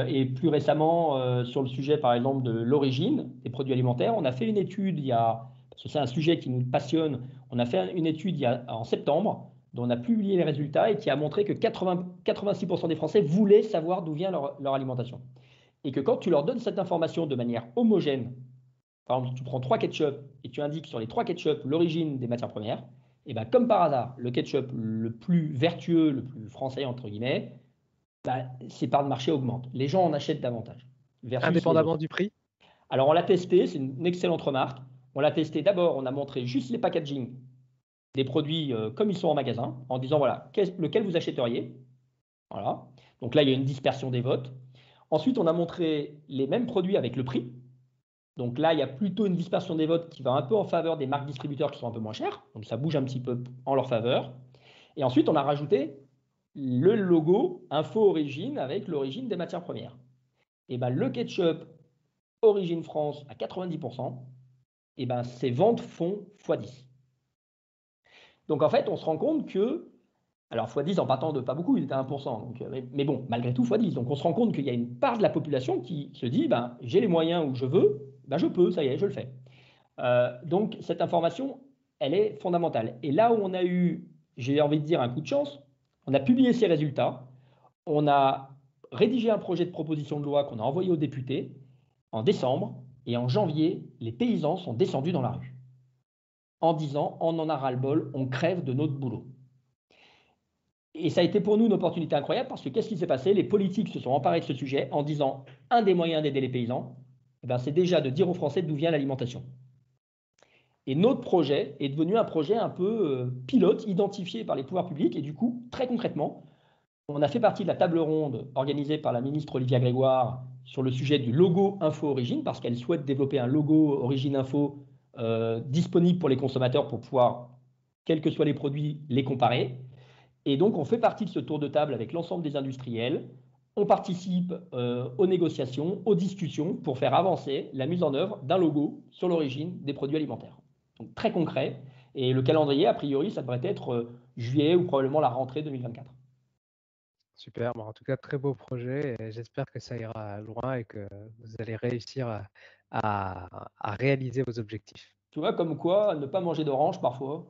S3: Et plus récemment, sur le sujet, par exemple, de l'origine des produits alimentaires, on a fait une étude parce que c'est un sujet qui nous passionne, on a fait une étude en septembre, dont on a publié les résultats et qui a montré que 86% des Français voulaient savoir d'où vient leur alimentation. Et que quand tu leur donnes cette information de manière homogène, par exemple, tu prends 3 ketchup et tu indiques sur les 3 ketchup l'origine des matières premières, et ben comme par hasard, le ketchup le plus vertueux, le plus français, entre guillemets, bah, ses parts de marché augmentent. Les gens en achètent davantage.
S2: Indépendamment du prix?
S3: Alors, on l'a testé, c'est une excellente remarque. On l'a testé d'abord, on a montré juste les packaging des produits comme ils sont en magasin, en disant voilà, lequel vous achèteriez. Voilà. Donc là, il y a une dispersion des votes. Ensuite, on a montré les mêmes produits avec le prix. Donc là, il y a plutôt une dispersion des votes qui va un peu en faveur des marques distributeurs qui sont un peu moins chères. Donc ça bouge un petit peu en leur faveur. Et ensuite, on a rajouté le logo Info Origine avec l'origine des matières premières. Et ben, le ketchup Origine France à 90%, et ben, ses ventes font x10. Donc en fait, on se rend compte que, alors x10 en partant de pas beaucoup, il était à 1%, donc, mais bon, malgré tout x10. Donc on se rend compte qu'il y a une part de la population qui se dit, ben, j'ai les moyens où je veux, ben, je peux, ça y est, je le fais. Donc cette information, elle est fondamentale. Et là où on a eu, j'ai envie de dire, un coup de chance, on a publié ces résultats, on a rédigé un projet de proposition de loi qu'on a envoyé aux députés en décembre, et en janvier, les paysans sont descendus dans la rue en disant on en a ras-le-bol, on crève de notre boulot. Et ça a été pour nous une opportunité incroyable parce que qu'est-ce qui s'est passé? Les politiques se sont emparés de ce sujet en disant un des moyens d'aider les paysans, c'est déjà de dire aux Français d'où vient l'alimentation. Et notre projet est devenu un projet un peu pilote, identifié par les pouvoirs publics. Et du coup, très concrètement, on a fait partie de la table ronde organisée par la ministre Olivia Grégoire sur le sujet du logo Info Origine, parce qu'elle souhaite développer un logo Origine Info disponible pour les consommateurs pour pouvoir, quels que soient les produits, les comparer. Et donc, on fait partie de ce tour de table avec l'ensemble des industriels. On participe aux négociations, aux discussions pour faire avancer la mise en œuvre d'un logo sur l'origine des produits alimentaires. Donc, très concret. Et le calendrier, a priori, ça devrait être juillet ou probablement la rentrée 2024.
S2: Super, bon, en tout cas, très beau projet et j'espère que ça ira loin et que vous allez réussir à réaliser vos objectifs.
S3: Tu vois, comme quoi, ne pas manger d'orange parfois.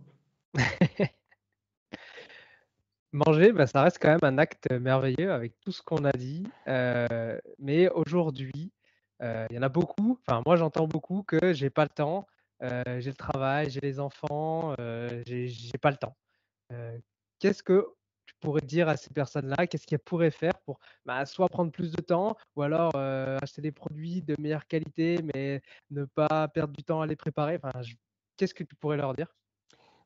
S2: Manger, bah, ça reste quand même un acte merveilleux avec tout ce qu'on a dit, mais aujourd'hui, il y en a beaucoup, enfin moi j'entends beaucoup que j'ai pas le temps, j'ai le travail, j'ai les enfants, j'ai pas le temps. Qu'est-ce que tu pourrais dire à ces personnes-là? Qu'est-ce qu'elles pourraient faire pour, bah, soit prendre plus de temps ou alors, acheter des produits de meilleure qualité, mais ne pas perdre du temps à les préparer? Enfin, qu'est-ce que tu pourrais leur dire?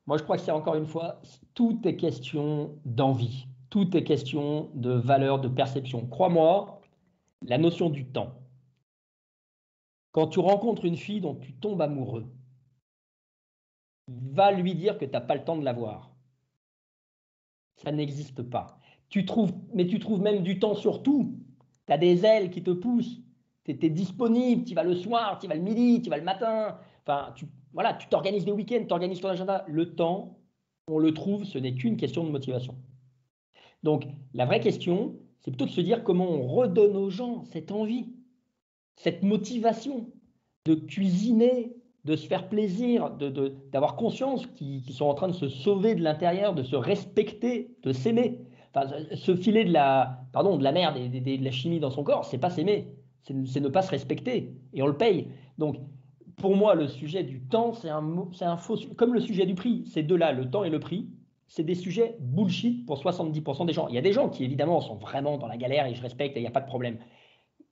S3: Moi, je crois que c'est encore une fois, tout est question d'envie. Tout est question de valeur, de perception. Crois-moi, la notion du temps. Quand tu rencontres une fille dont tu tombes amoureux, va lui dire que tu n'as pas le temps de la voir. Ça n'existe pas. Mais tu trouves même du temps sur tout. Tu as des ailes qui te poussent. Tu es disponible, tu vas le soir, tu vas le midi, tu vas le matin. Enfin, voilà, tu t'organises des week-ends, tu organises ton agenda. Le temps, on le trouve, ce n'est qu'une question de motivation. Donc, la vraie question, c'est plutôt de se dire comment on redonne aux gens cette envie, cette motivation de cuisiner, de se faire plaisir, d'avoir conscience qu'ils sont en train de se sauver de l'intérieur, de se respecter, de s'aimer. Enfin, se filer de la merde et de la chimie dans son corps, c'est pas s'aimer, c'est ne pas se respecter. Et on le paye. Donc, pour moi, le sujet du temps, c'est un faux, comme le sujet du prix. Ces deux-là, le temps et le prix, c'est des sujets bullshit pour 70% des gens. Il y a des gens qui, évidemment, sont vraiment dans la galère et je respecte et il n'y a pas de problème.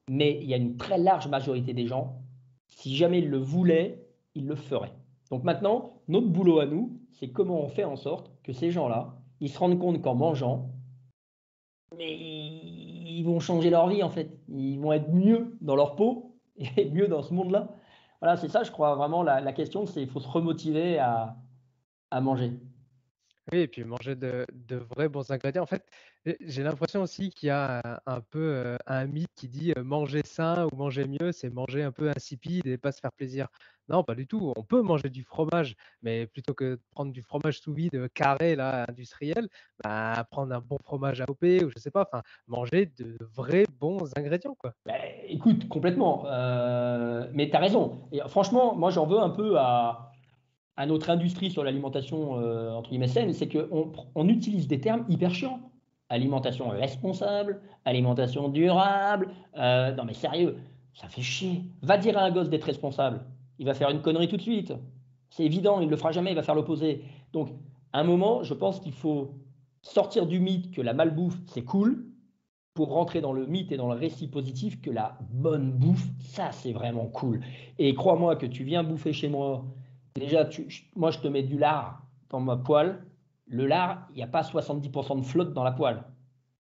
S3: Mais il y a une très large majorité des gens, si jamais ils le voulaient, ils le feraient. Donc maintenant, notre boulot à nous, c'est comment on fait en sorte que ces gens-là, ils se rendent compte qu'en mangeant, mais ils vont changer leur vie en fait. Ils vont être mieux dans leur peau et mieux dans ce monde-là. Voilà, c'est ça, je crois vraiment, la question, c'est qu'il faut se remotiver à manger.
S2: Oui et puis manger de vrais bons ingrédients. En fait, j'ai l'impression aussi qu'il y a un peu, un mythe qui dit, «Manger sain ou manger mieux, c'est manger un peu insipide et pas se faire plaisir». Non, pas du tout. On peut manger du fromage, mais plutôt que de prendre du fromage sous vide, carré là, industriel, bah, prendre un bon fromage AOP ou je sais pas, enfin, manger de vrais bons ingrédients, quoi.
S3: Bah, écoute, complètement. Mais tu as raison. Et franchement, moi, j'en veux un peu à notre industrie sur l'alimentation entre guillemets saine, c'est qu'on utilise des termes hyper chiants. Alimentation responsable, alimentation durable. Non mais sérieux, ça fait chier. Va dire à un gosse d'être responsable. Il va faire une connerie tout de suite. C'est évident, il ne le fera jamais, il va faire l'opposé. Donc, à un moment, je pense qu'il faut sortir du mythe que la malbouffe, c'est cool, pour rentrer dans le mythe et dans le récit positif que la bonne bouffe, ça, c'est vraiment cool. Et crois-moi que tu viens bouffer chez moi, déjà, moi, je te mets du lard dans ma poêle. Le lard, il n'y a pas 70% de flotte dans la poêle.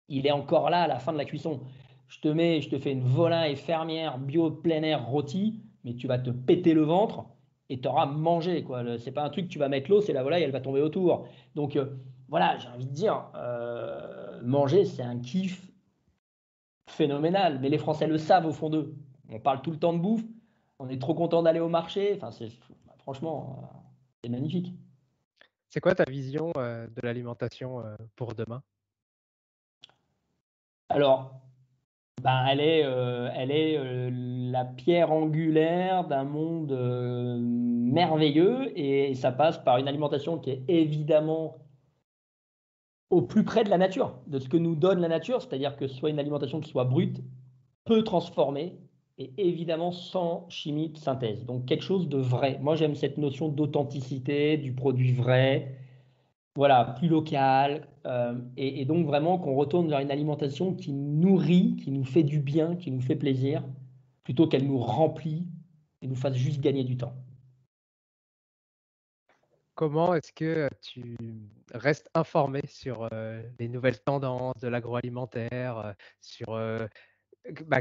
S3: Il est encore là à la fin de la cuisson. Je te fais une volaille fermière bio plein air rôti, mais tu vas te péter le ventre et tu auras mangé, quoi. C'est pas un truc, tu vas mettre l'eau, c'est la volaille, elle va tomber autour. Donc voilà, j'ai envie de dire, manger, c'est un kiff phénoménal. Mais les Français le savent au fond d'eux. On parle tout le temps de bouffe, on est trop content d'aller au marché. Enfin, franchement, c'est magnifique.
S2: C'est quoi ta vision, de l'alimentation, pour demain?
S3: Alors, ben, elle est la pierre angulaire d'un monde merveilleux et ça passe par une alimentation qui est évidemment au plus près de la nature, de ce que nous donne la nature, c'est-à-dire que ce soit une alimentation qui soit brute, peu transformée et évidemment sans chimie de synthèse. Donc quelque chose de vrai. Moi j'aime cette notion d'authenticité, du produit vrai, voilà, plus local, et donc vraiment qu'on retourne vers une alimentation qui nourrit, qui nous fait du bien, qui nous fait plaisir, plutôt qu'elle nous remplit et nous fasse juste gagner du temps.
S2: Comment est-ce que tu restes informé sur, les nouvelles tendances de l'agroalimentaire, sur, bah,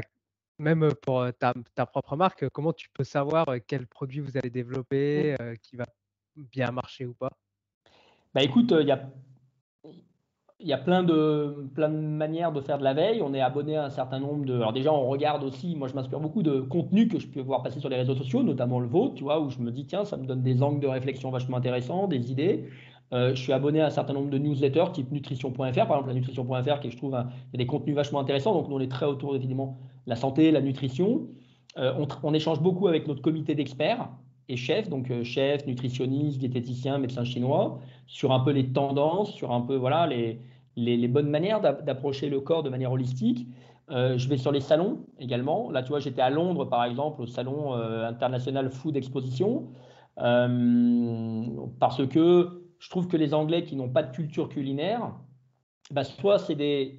S2: même pour, ta propre marque, comment tu peux savoir, quel produit vous allez développer, qui va bien marcher ou pas?
S3: Bah écoute, il y a plein de manières de faire de la veille. On est abonné à un certain nombre de. Alors déjà, on regarde aussi. Moi, je m'inspire beaucoup de contenus que je peux voir passer sur les réseaux sociaux, notamment le vôtre, tu vois, où je me dis, tiens, ça me donne des angles de réflexion vachement intéressants, des idées. Je suis abonné à un certain nombre de newsletters type nutrition.fr. Par exemple, la nutrition.fr, qui je trouve, il y a des contenus vachement intéressants. Donc, nous, on est très autour, évidemment, de la santé, la nutrition. On échange beaucoup avec notre comité d'experts et chefs, donc chefs, nutritionnistes, diététiciens, médecins chinois, sur un peu les tendances, sur un peu voilà, les bonnes manières d'approcher le corps de manière holistique. Je vais sur les salons également. Là, tu vois, j'étais à Londres, par exemple, au salon international Food Exposition, parce que je trouve que les Anglais qui n'ont pas de culture culinaire, bah, soit c'est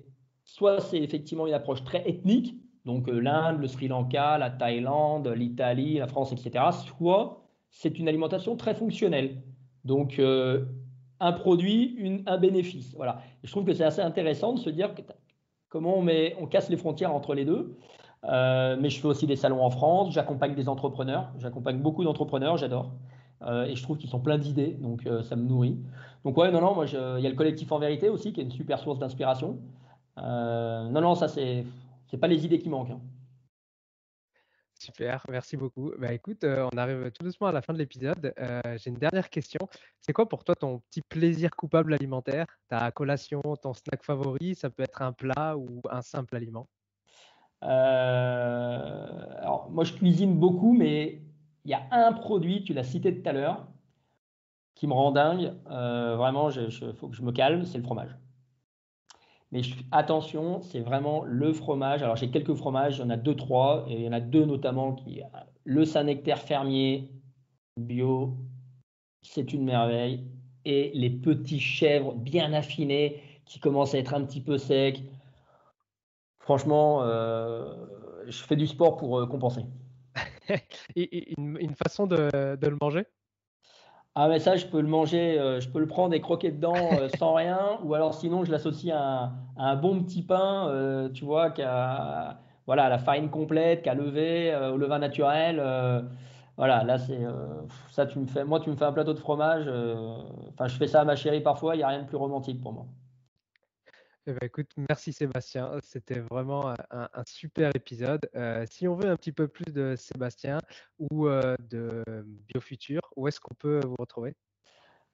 S3: effectivement une approche très ethnique, donc l'Inde, le Sri Lanka, la Thaïlande, l'Italie, la France, etc. Soit c'est une alimentation très fonctionnelle. Donc un produit, un bénéfice. Voilà. Et je trouve que c'est assez intéressant de se dire comment on casse les frontières entre les deux. Mais je fais aussi des salons en France, j'accompagne des entrepreneurs, j'accompagne beaucoup d'entrepreneurs, j'adore. Et je trouve qu'ils sont pleins d'idées, donc ça me nourrit. Donc ouais, non, moi, il y a le collectif En Vérité aussi, qui est une super source d'inspiration. Non, ça c'est pas les idées qui manquent, hein.
S2: Super, merci beaucoup. Bah écoute, on arrive tout doucement à la fin de l'épisode. J'ai une dernière question. C'est quoi pour toi ton petit plaisir coupable alimentaire? Ta collation, ton snack favori, ça peut être un plat ou un simple aliment?
S3: Alors moi je cuisine beaucoup, mais il y a un produit, tu l'as cité tout à l'heure, qui me rend dingue. Vraiment, faut que je me calme, c'est le fromage. Mais attention, c'est vraiment le fromage. Alors j'ai quelques fromages, il y en a deux, trois, et il y en a deux notamment le Saint-Nectaire fermier bio, c'est une merveille. Et les petits chèvres bien affinés qui commencent à être un petit peu secs. Franchement, je fais du sport pour compenser.
S2: Et une façon de le manger?
S3: Ah mais ça, je peux le manger, je peux le prendre et croquer dedans sans rien, ou alors sinon je l'associe à un bon petit pain, tu vois, voilà, à la farine complète, qu'à lever, au levain naturel. Voilà, là c'est ça, tu me fais un plateau de fromage. Enfin, je fais ça à ma chérie parfois. Il n'y a rien de plus romantique pour moi.
S2: Eh ben, écoute, merci Sébastien. C'était vraiment un super épisode. Si on veut un petit peu plus de Sébastien ou de BioFuture, où est-ce qu'on peut vous retrouver?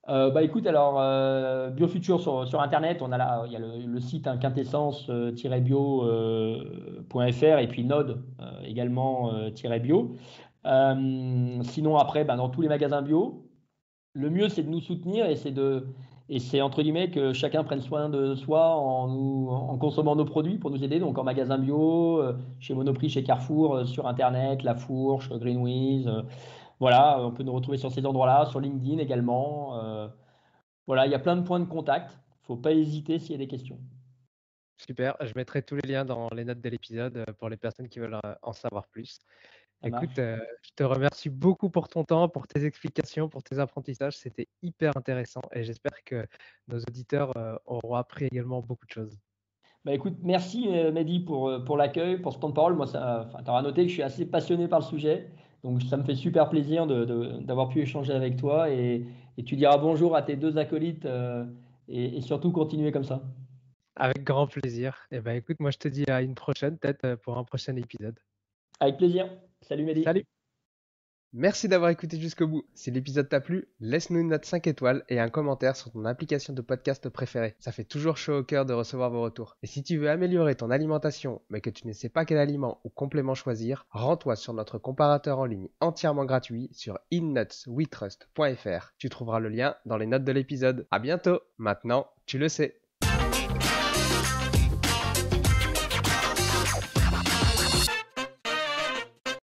S3: Bah écoute, alors BioFuture sur Internet, il y a le site hein, quintessence-bio.fr et puis Node également -bio. Sinon après, bah, dans tous les magasins bio, le mieux c'est de nous soutenir et c'est entre guillemets que chacun prenne soin de soi en consommant nos produits pour nous aider. Donc en magasin bio, chez Monoprix, chez Carrefour, sur Internet, La Fourche, Greenwiz. Voilà, on peut nous retrouver sur ces endroits-là, sur LinkedIn également. Voilà, il y a plein de points de contact. Il ne faut pas hésiter s'il y a des questions.
S2: Super, je mettrai tous les liens dans les notes de l'épisode pour les personnes qui veulent en savoir plus.
S3: Ça
S2: Écoute,
S3: marche.
S2: je te remercie beaucoup pour ton temps, pour tes explications, pour tes apprentissages. C'était hyper intéressant et j'espère que nos auditeurs auront appris également beaucoup de choses.
S3: Bah écoute, merci Mehdi pour l'accueil, pour ce temps de parole. Moi, tu auras noté que je suis assez passionné par le sujet. Donc, ça me fait super plaisir d'avoir pu échanger avec toi. Et tu diras bonjour à tes deux acolytes et surtout continuer comme ça.
S2: Avec grand plaisir. Et ben écoute, moi je te dis à une prochaine, peut-être pour un prochain épisode.
S3: Avec plaisir. Salut Mehdi.
S2: Salut! Merci d'avoir écouté jusqu'au bout. Si l'épisode t'a plu, laisse-nous une note 5 étoiles et un commentaire sur ton application de podcast préférée. Ça fait toujours chaud au cœur de recevoir vos retours. Et si tu veux améliorer ton alimentation, mais que tu ne sais pas quel aliment ou complément choisir, rends-toi sur notre comparateur en ligne entièrement gratuit sur innutswetrust.fr. Tu trouveras le lien dans les notes de l'épisode. À bientôt! Maintenant, tu le sais.